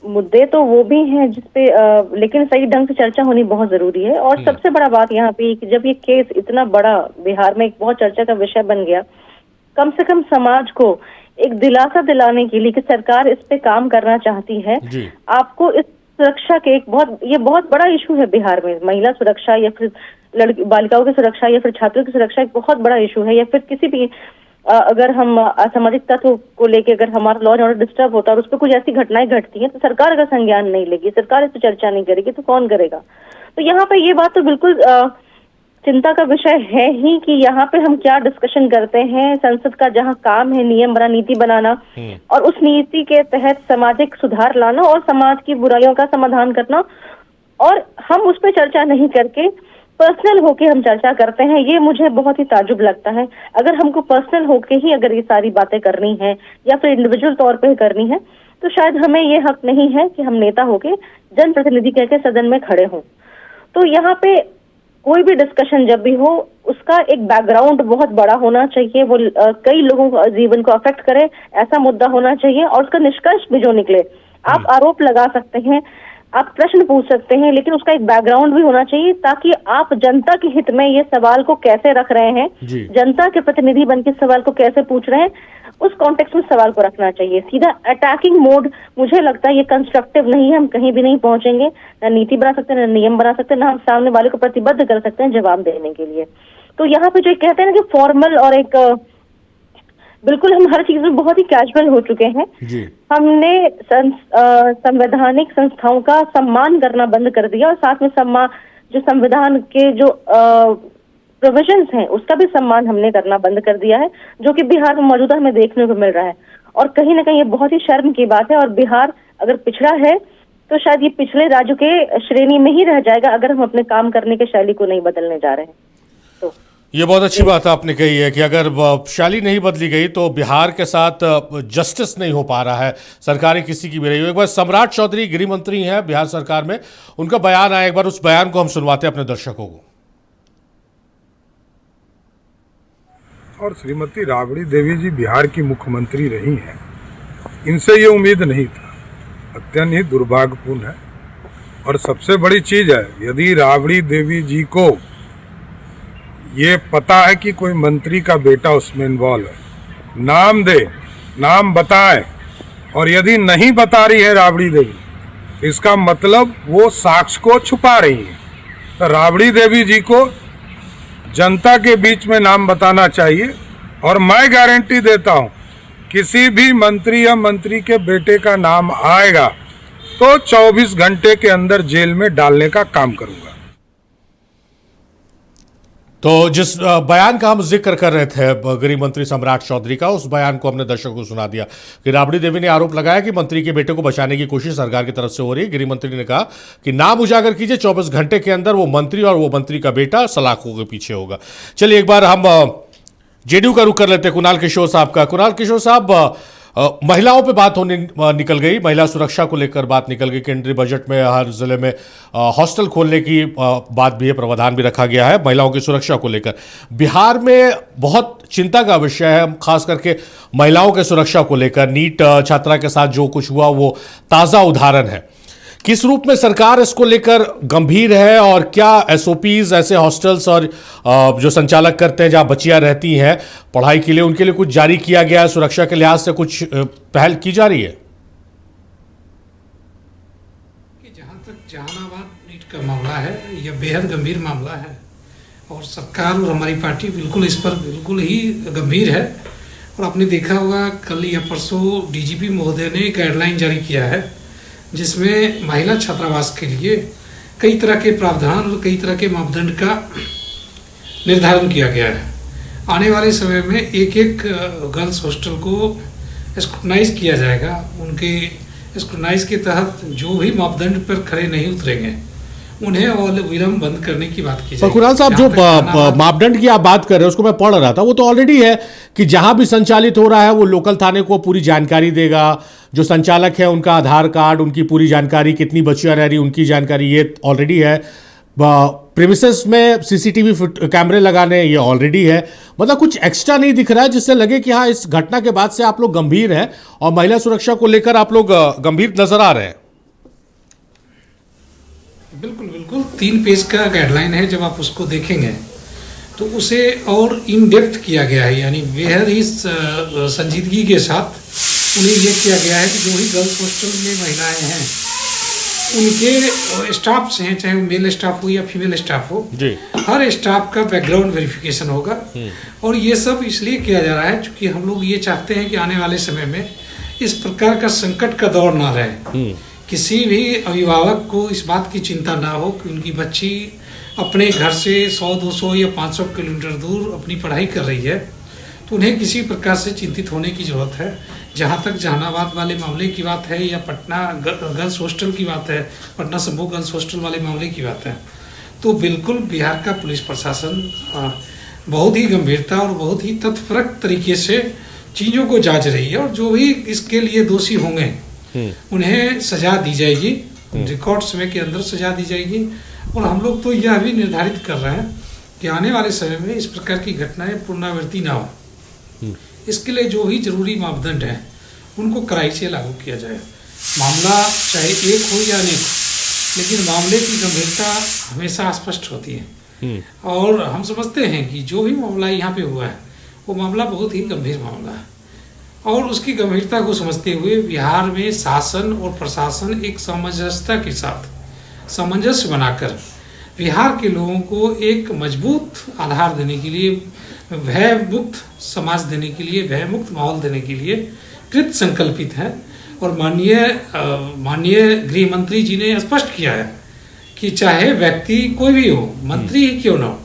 मुद्दे तो वो भी हैं जिसपे लेकिन सही ढंग से चर्चा होनी बहुत जरूरी है। और सबसे बड़ा बात यहाँ पे कि जब ये केस इतना बड़ा बिहार में एक बहुत चर्चा का विषय बन गया, कम से कम समाज को एक दिलासा दिलाने के लिए कि सरकार इस पे काम करना चाहती है। आपको इस सुरक्षा के ये बहुत बड़ा इशू है बिहार में। महिला सुरक्षा या फिर बालिकाओं की सुरक्षा या फिर छात्रों की सुरक्षा एक बहुत बड़ा इशू है। या फिर किसी भी अगर हम असामाजिक तत्व को लेके अगर हमारा लॉ एंड ऑर्डर डिस्टर्ब होता है और उस पर कुछ ऐसी घटनाएं घटती हैं तो सरकार अगर संज्ञान नहीं लेगी, सरकार इस पर चर्चा नहीं करेगी तो कौन करेगा? तो यहाँ पे ये बात तो बिल्कुल चिंता का विषय है ही कि यहाँ पे हम क्या डिस्कशन करते हैं। संसद का जहाँ काम है नियम बना, नीति बनाना और उस नीति के तहत सामाजिक सुधार लाना और समाज की बुराइयों का समाधान करना, और हम उस पर चर्चा नहीं करके पर्सनल होके हम चर्चा करते हैं। ये मुझे बहुत ही ताजुब लगता है। अगर हमको पर्सनल होके ही अगर ये सारी बातें करनी है या फिर इंडिविजुअल तौर पे करनी है तो शायद हमें ये हक नहीं है कि हम नेता होके जनप्रतिनिधि कहकर सदन में खड़े हों। तो यहाँ पे कोई भी डिस्कशन जब भी हो उसका एक बैकग्राउंड बहुत बड़ा होना चाहिए, वो कई लोगों को जीवन को अफेक्ट करे, ऐसा मुद्दा होना चाहिए और उसका निष्कर्ष भी जो निकले। आप आरोप लगा सकते हैं, आप प्रश्न पूछ सकते हैं, लेकिन उसका एक बैकग्राउंड भी होना चाहिए ताकि आप जनता के हित में ये सवाल को कैसे रख रहे हैं, जनता के प्रतिनिधि बन के सवाल को कैसे पूछ रहे हैं, उस कॉन्टेक्स्ट में सवाल को रखना चाहिए। सीधा अटैकिंग मोड मुझे लगता है ये कंस्ट्रक्टिव नहीं है। हम कहीं भी नहीं पहुंचेंगे, ना नीति बना सकते, ना नियम बना सकते, ना हम सामने वाले को प्रतिबद्ध कर सकते हैं जवाब देने के लिए। तो यहाँ पे जो कहते हैं ना कि फॉर्मल और एक बिल्कुल हम हर चीज में बहुत ही कैजुअल हो चुके हैं। हमने संवैधानिक संस्थाओं का सम्मान करना बंद कर दिया और साथ में जो संविधान के जो प्रोविजंस हैं उसका भी सम्मान हमने करना बंद कर दिया है, जो कि बिहार में मौजूदा हमें देखने को मिल रहा है। और कहीं ना कहीं ये बहुत ही शर्म की बात है। और बिहार अगर पिछड़ा है तो शायद ये पिछले राज्यों के श्रेणी में ही रह जाएगा अगर हम अपने काम करने के शैली को नहीं बदलने जा रहे हैं। तो ये बहुत अच्छी बात आपने कही है कि अगर शैली नहीं बदली गई तो बिहार के साथ जस्टिस नहीं हो पा रहा है, सरकारें किसी की भी रही हो। एक बार सम्राट चौधरी गृह मंत्री हैं बिहार सरकार में, उनका बयान आया, एक बार उस बयान को हम सुनवाते हैं अपने दर्शकों को। और श्रीमती राबड़ी देवी जी बिहार की मुख्यमंत्री रही हैं, इनसे ये उम्मीद नहीं था, अत्यंत ही दुर्भाग्यपूर्ण है। और सबसे बड़ी चीज है, यदि राबड़ी देवी जी को ये पता है कि कोई मंत्री का बेटा उसमें इन्वॉल्व है, नाम दे, नाम बताए, और यदि नहीं बता रही है राबड़ी देवी, इसका मतलब वो साक्ष्य को छुपा रही है। तो राबड़ी देवी जी को जनता के बीच में नाम बताना चाहिए। और मैं गारंटी देता हूं किसी भी मंत्री या मंत्री के बेटे का नाम आएगा तो 24 घंटे के अंदर जेल में डालने का काम करूंगा। तो जिस बयान का हम जिक्र कर रहे थे गृह मंत्री सम्राट चौधरी का, उस बयान को हमने दर्शकों को सुना दिया कि राबड़ी देवी ने आरोप लगाया कि मंत्री के बेटे को बचाने की कोशिश सरकार की तरफ से हो रही है। गृह मंत्री ने कहा कि नाम उजागर कीजिए, 24 घंटे के अंदर वो मंत्री और वो मंत्री का बेटा सलाखों के पीछे होगा। चलिए एक बार हम जेडीयू का रुख कर लेते हैं कुणाल किशोर साहब का। कुणाल किशोर साहब, महिलाओं पे बात होने निकल गई, महिला सुरक्षा को लेकर बात निकल गई। केंद्रीय बजट में हर जिले में हॉस्टल खोलने की बात भी है, प्रावधान भी रखा गया है महिलाओं की सुरक्षा को लेकर। बिहार में बहुत चिंता का विषय है, खास करके महिलाओं की सुरक्षा को लेकर। नीट छात्रा के साथ जो कुछ हुआ वो ताज़ा उदाहरण है। किस रूप में सरकार इसको लेकर गंभीर है और क्या एसओपीज ऐसे हॉस्टल्स और जो संचालक करते हैं जहां बच्चियां रहती हैं पढ़ाई के लिए, उनके लिए कुछ जारी किया गया है? सुरक्षा के लिहाज से कुछ पहल की जा रही है? जहां तक जहानाबाद नीट का मामला है, यह बेहद गंभीर मामला है और सरकार और हमारी पार्टी बिल्कुल इस पर बिल्कुल ही गंभीर है। और आपने देखा होगा कल या परसों डीजीपी महोदय ने गाइडलाइन जारी किया है जिसमें महिला छात्रावास के लिए कई तरह के प्रावधान और कई तरह के मापदंड का निर्धारण किया गया है। आने वाले समय में एक एक गर्ल्स हॉस्टल को स्क्रूटनाइज किया जाएगा। उनके स्क्रूटनाइज के तहत जो भी मापदंड पर खड़े नहीं उतरेंगे उन्हें और विलम्ब बंद करने की बात की जाएगी। कुणाल साहब, जो मापदंड की आप बात कर रहे हैं उसको मैं पढ़ रहा था, वो तो ऑलरेडी है कि जहां भी संचालित हो रहा है वो लोकल थाने को पूरी जानकारी देगा। जो संचालक है उनका आधार कार्ड, उनकी पूरी जानकारी, कितनी बच्चियां रह रही उनकी जानकारी, ये ऑलरेडी है। प्रीमिसेस में सीसीटीवी कैमरे लगाने, ये ऑलरेडी है। मतलब कुछ एक्स्ट्रा नहीं दिख रहा है जिससे लगे कि हाँ इस घटना के बाद से आप लोग गंभीर हैं और महिला सुरक्षा को लेकर आप लोग गंभीर नजर आ रहे हैं। बिल्कुल बिल्कुल 3 पेज का गाइडलाइन है। जब आप उसको देखेंगे तो उसे और इन डेप्थ किया गया है, यानी बेहद ही संजीदगी के साथ उन्हें यह किया गया है कि जो भी गर्ल्स हॉस्टल में महिलाएं हैं उनके स्टाफ हैं, चाहे वो मेल स्टाफ हो या फीमेल स्टाफ हो, हर स्टाफ का बैकग्राउंड वेरिफिकेशन होगा। और ये सब इसलिए किया जा रहा है क्योंकि हम लोग ये चाहते हैं कि आने वाले समय में इस प्रकार का संकट का दौर ना रहे। किसी भी अभिभावक को इस बात की चिंता ना हो कि उनकी बच्ची अपने घर से 100, 200 या 500 किलोमीटर दूर अपनी पढ़ाई कर रही है, तो उन्हें किसी प्रकार से चिंतित होने की ज़रूरत है। जहाँ तक जहानाबाद वाले मामले की बात है या पटना गर्ल्स हॉस्टल की बात है, पटना संभव गर्ल्स हॉस्टल वाले मामले की बात है, तो बिल्कुल बिहार का पुलिस प्रशासन बहुत ही गंभीरता और बहुत ही तत्परक तरीके से चीज़ों को जांच रही है। और जो भी इसके लिए दोषी होंगे उन्हें सजा दी जाएगी, रिकॉर्ड समय के अंदर सजा दी जाएगी। और हम लोग तो यह भी निर्धारित कर रहे हैं कि आने वाले समय में इस प्रकार की घटनाएं पुनरावृत्ति ना हो। इसके लिए जो ही जरूरी मापदंड हैं उनको कड़ाई से लागू किया जाए। मामला चाहे एक हो या अनेक हो, लेकिन मामले की गंभीरता हमेशा स्पष्ट होती है। और हम समझते हैं कि जो भी मामला यहाँ पे हुआ है वो मामला बहुत ही गंभीर मामला है। और उसकी गंभीरता को समझते हुए बिहार में शासन और प्रशासन एक सामंजस्यता के साथ सामंजस्य बनाकर बिहार के लोगों को एक मजबूत आधार देने के लिए, भय मुक्त समाज देने के लिए, भय मुक्त माहौल देने के लिए कृत संकल्पित है। और माननीय गृह मंत्री जी ने स्पष्ट किया है कि चाहे व्यक्ति कोई भी हो, मंत्री ही क्यों ना हो,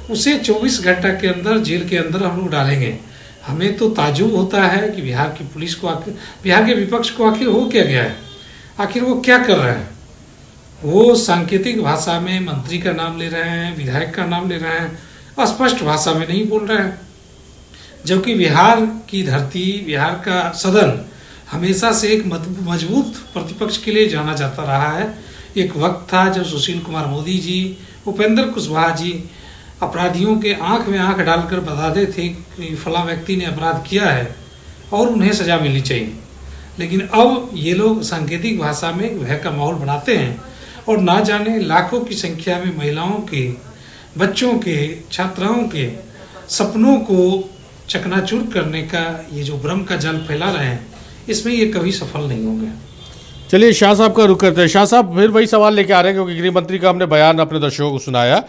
उसे 24 घंटा के अंदर जेल के अंदर हम लोग डालेंगे। हमें तो ताजुब होता है कि बिहार की पुलिस को आखिर, बिहार के विपक्ष को आखिर हो क्या गया है, आखिर वो क्या कर रहे हैं। वो सांकेतिक भाषा में मंत्री का नाम ले रहे हैं, विधायक का नाम ले रहे हैं, अस्पष्ट भाषा में नहीं बोल रहे हैं। जबकि बिहार की धरती, बिहार का सदन हमेशा से एक मजबूत प्रतिपक्ष के लिए जाना जाता रहा है। एक वक्त था जब सुशील कुमार मोदी जी, उपेंद्र कुशवाहा जी अपराधियों के आंख में आंख डालकर बताते थे कि फला व्यक्ति ने अपराध किया है और उन्हें सजा मिलनी चाहिए। लेकिन अब ये लोग सांकेतिक भाषा में भय का माहौल बनाते हैं और ना जाने लाखों की संख्या में महिलाओं के, बच्चों के, छात्राओं के सपनों को चकनाचूर करने का ये जो भ्रम का जाल फैला रहे हैं, इसमें ये कभी सफल नहीं होंगे। चलिए शाह साहब का रुख करते हैं। शाह साहब फिर वही सवाल लेके आ रहे हैं क्योंकि गृह मंत्री का हमने बयान अपने दर्शकों को सुनाया।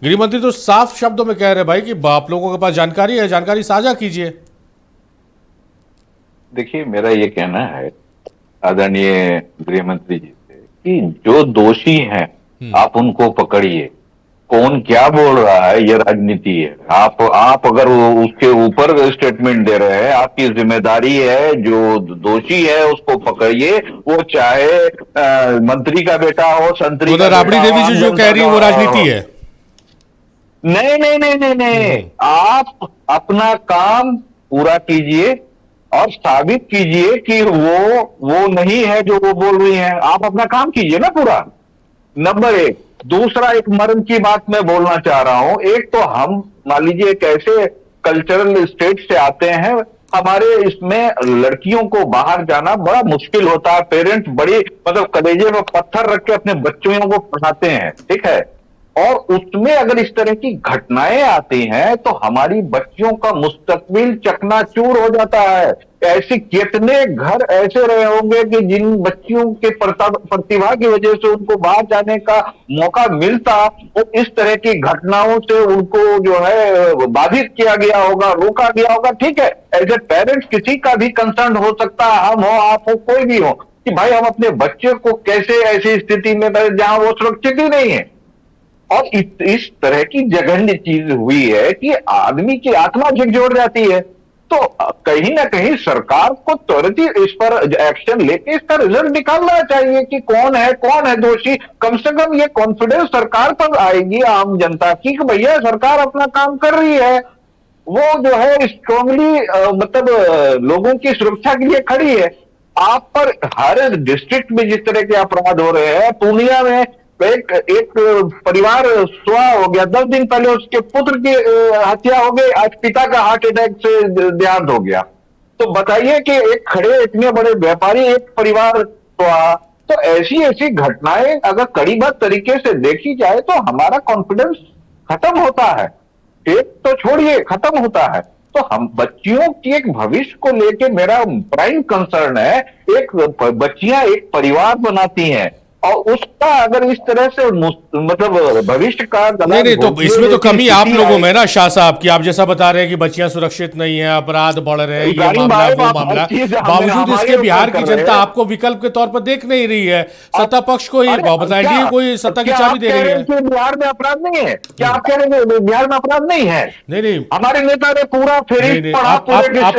गृह मंत्री तो साफ शब्दों में कह रहे हैं भाई कि आप लोगों के पास जानकारी है, जानकारी साझा कीजिए। देखिए, मेरा ये कहना है आदरणीय गृह मंत्री जी से कि जो दोषी हैं आप उनको पकड़िए। कौन क्या बोल रहा है ये राजनीति है। आप अगर उसके ऊपर स्टेटमेंट दे रहे हैं, आपकी जिम्मेदारी है, जो दोषी है उसको पकड़िए। वो चाहे मंत्री का बेटा हो, संतरी का राबड़ी बेटा देवी हो, जी जो कह रही है वो राजनीति है। नहीं नहीं नहीं नहीं नहीं, आप अपना काम पूरा कीजिए और साबित कीजिए कि वो नहीं है जो वो बोल रही हैं। आप अपना काम कीजिए ना पूरा, नंबर एक। दूसरा, एक मर्म की बात मैं बोलना चाह रहा हूं। एक तो हम मान लीजिए एक ऐसे कल्चरल स्टेट से आते हैं, हमारे इसमें लड़कियों को बाहर जाना बड़ा मुश्किल होता है। पेरेंट्स बड़ी मतलब कलेजे में पत्थर रख के अपने बच्चों को पढ़ाते हैं, ठीक है। और उसमें अगर इस तरह की घटनाएं आती हैं तो हमारी बच्चियों का मुस्तकबिल चकनाचूर हो जाता है। ऐसे कितने घर ऐसे रहे होंगे कि जिन बच्चियों के प्रतिभा की वजह से उनको बाहर जाने का मौका मिलता, वो इस तरह की घटनाओं से उनको जो है बाधित किया गया होगा, रोका गया होगा। ठीक है, एज ए पेरेंट्स किसी का भी कंसर्न हो सकता है, हम हो, आप हो, कोई भी हो, कि भाई हम अपने बच्चे को कैसे ऐसी स्थिति में जहां वो सुरक्षित ही नहीं है। और इस तरह की जघन्य चीज हुई है कि आदमी की आत्मा झकझोर जाती है। तो कहीं ना कहीं सरकार को त्वरित इस पर एक्शन लेके इसका रिजल्ट निकालना चाहिए कि कौन है दोषी। कम से कम ये कॉन्फिडेंस सरकार पर आएगी आम जनता की कि भैया सरकार अपना काम कर रही है, वो जो है स्ट्रांगली मतलब लोगों की सुरक्षा के लिए खड़ी है। आप पर हर डिस्ट्रिक्ट में जिस तरह के अपराध हो रहे हैं, पूर्णिया में एक परिवार सुहा हो गया, 10 दिन पहले उसके पुत्र की हत्या हो गई, आज पिता का हार्ट अटैक से देहांत हो गया। तो बताइए कि एक खड़े इतने बड़े व्यापारी एक परिवार सुहा। तो ऐसी घटनाएं अगर कड़ीबद्ध तरीके से देखी जाए तो हमारा कॉन्फिडेंस खत्म होता है, एक तो छोड़िए खत्म होता है। तो हम बच्चियों के एक भविष्य को लेके मेरा प्राइम कंसर्न है। एक बच्चियां एक परिवार बनाती हैं और उसका अगर इस तरह से मतलब भविष्य का नहीं तो इसमें तो कमी आप लोगों में ना शाह साहब की। आप जैसा बता रहे हैं कि बच्चियां सुरक्षित नहीं है, अपराध बढ़ रहे हैं, ये मामला वो मामला, बावजूद इसके बिहार की जनता आपको विकल्प के तौर पर देख नहीं रही है। सत्ता पक्ष को ही बताइए कोई सत्ता की चाबी दे रही है। बिहार में अपराध नहीं है क्या? आप कह रहे हैं बिहार में अपराध नहीं है? नहीं, हमारे नेता ने पूरा फेरी पढ़ा। आप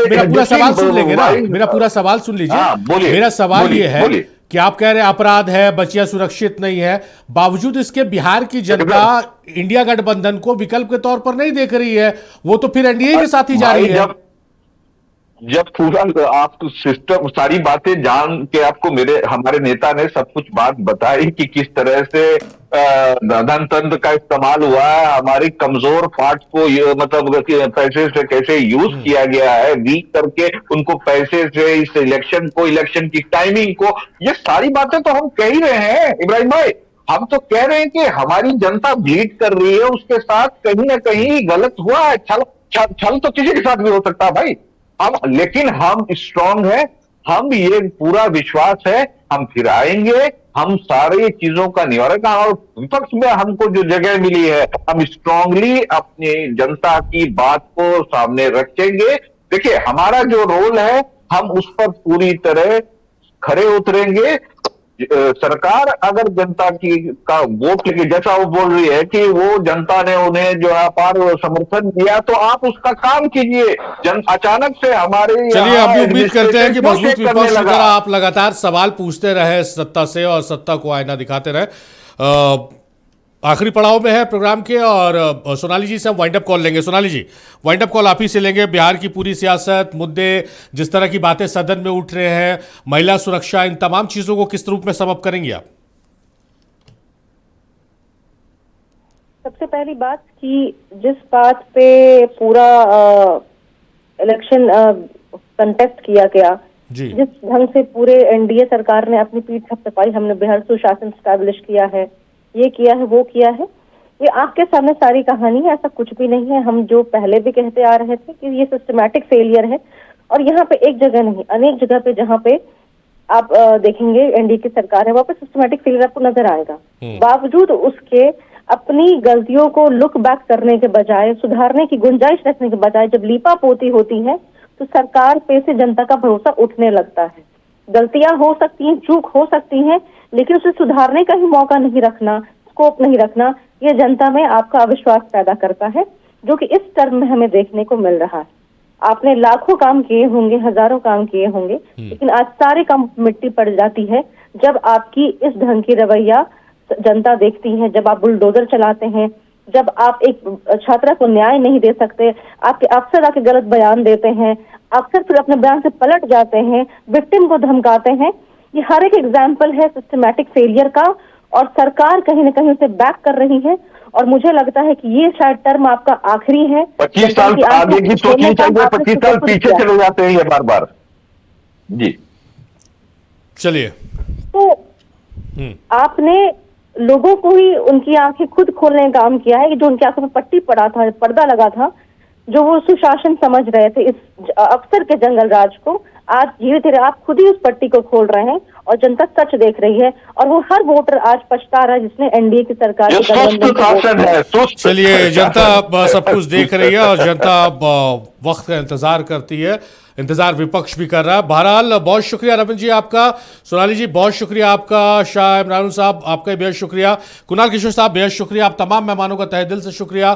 मेरा पूरा सवाल सुन लेंगे ना, मेरा पूरा सवाल सुन लीजिए। मेरा सवाल ये है कि आप कह रहे हैं अपराध है, बच्चियां सुरक्षित नहीं है, बावजूद इसके बिहार की जनता इंडिया गठबंधन को विकल्प के तौर पर नहीं देख रही है, वो तो फिर एनडीए के साथ ही जा रही है। जब पूरा आप सिस्टम सारी बातें जान के आपको हमारे नेता ने सब कुछ बात बताई कि किस तरह से धनतंत्र का इस्तेमाल हुआ है, हमारी कमजोर पार्ट को मतलब पैसे से कैसे यूज किया गया है, वीक करके उनको पैसे से इस इलेक्शन की टाइमिंग को, ये सारी बातें तो हम कह ही रहे हैं इब्राहिम भाई। हम तो कह रहे हैं कि हमारी जनता ब्लीड कर रही है, उसके साथ कहीं ना कहीं गलत हुआ है। छल तो किसी के साथ भी हो सकता है भाई। लेकिन हम स्ट्रांग है, हम ये पूरा विश्वास है हम फिर आएंगे, हम सारी चीजों का निवारण, और विपक्ष में हमको जो जगह मिली है हम स्ट्रांगली अपनी जनता की बात को सामने रखेंगे। देखिए हमारा जो रोल है हम उस पर पूरी तरह खरे उतरेंगे। सरकार अगर जनता की का वोट लेके, जैसा वो बोल रही है कि वो जनता ने उन्हें जो है अपार समर्थन दिया, तो आप उसका काम कीजिए। अचानक से हमारे चलिए अभी उम्मीद करते हैं कि मजबूत विपक्ष की तरह आप लगातार सवाल पूछते रहे सत्ता से और सत्ता को आईना दिखाते रहे। आखिरी पड़ाव में है प्रोग्राम के और सोनाली जी से हम वाइंड अप कॉल लेंगे। सोनाली जी, वाइंड अप कॉल आप ही से लेंगे। बिहार की पूरी सियासत, मुद्दे, जिस तरह की बातें सदन में उठ रहे हैं, महिला सुरक्षा, इन तमाम चीजों को किस रूप में सम अप करेंगे आप? सबसे पहली बात कि जिस बात पे पूरा इलेक्शन कंटेस्ट किया गया, जिस ढंग से पूरे एनडीए सरकार ने अपनी पीठ थपथपाई, हमने बिहार सुशासन स्टैब्लिश किया है, ये किया है, वो किया है, ये आपके सामने सारी कहानी है। ऐसा कुछ भी नहीं है। हम जो पहले भी कहते आ रहे थे कि ये सिस्टमैटिक फेलियर है, और यहाँ पे एक जगह नहीं अनेक जगह पे जहाँ पे आप देखेंगे एनडीए की सरकार है, वहाँ पे सिस्टमैटिक फेलियर आपको नजर आएगा। बावजूद उसके अपनी गलतियों को लुक बैक करने के बजाय, सुधारने की गुंजाइश रखने के बजाय, जब लीपा पोती होती है तो तो सरकार पे से जनता का भरोसा उठने लगता है। गलतियां हो सकती हैं, चूक हो सकती हैं, लेकिन उसे सुधारने का ही मौका नहीं रखना, स्कोप नहीं रखना, ये जनता में आपका अविश्वास पैदा करता है, जो कि इस टर्म में हमें देखने को मिल रहा है। आपने लाखों काम किए होंगे, हजारों काम किए होंगे, लेकिन आज सारे काम मिट्टी पड़ जाती है जब आपकी इस ढंग की रवैया जनता देखती है, जब आप बुलडोजर चलाते हैं, जब आप एक छात्रा को न्याय नहीं दे सकते, आपके अफसर आके गलत बयान देते हैं, अफसर फिर अपने बयान से पलट जाते हैं, विक्टिम को धमकाते हैं। ये हर एक एग्जाम्पल है सिस्टमैटिक फेलियर का, और सरकार कहीं न कहीं उसे बैक कर रही है। और मुझे लगता है कि ये शायद टर्म आपका आखिरी है। 25 साल आगे की सोचनी चाहिए, 25 साल पीछे चले जाते हैं ये बार बार। जी चलिए, तो आपने लोगों को ही उनकी आंखें खुद खोलने का काम किया है कि जो उनकी आंखों में पट्टी पड़ा था, पर्दा लगा था, जो वो सुशासन समझ रहे थे इस अफसर के जंगल राज को, आज धीरे धीरे आप खुद ही उस पट्टी को खोल रहे हैं और जनता सच देख रही है। और वो हर वोटर आज पछता रहा है जिसने एनडीए की सरकार के गठबंधन को वोट दिया। चलिए, जनता सब कुछ देख रही है और जनता वक्त का इंतजार करती है, इंतजार विपक्ष भी कर रहा है। बहरहाल बहुत शुक्रिया रविंद्र जी आपका, सोनाली जी बहुत शुक्रिया आपका, शाह इमरान साहब आपका बेहद शुक्रिया, कुणाल किशोर साहब बेहद शुक्रिया, आप तमाम मेहमानों का तहे दिल से शुक्रिया।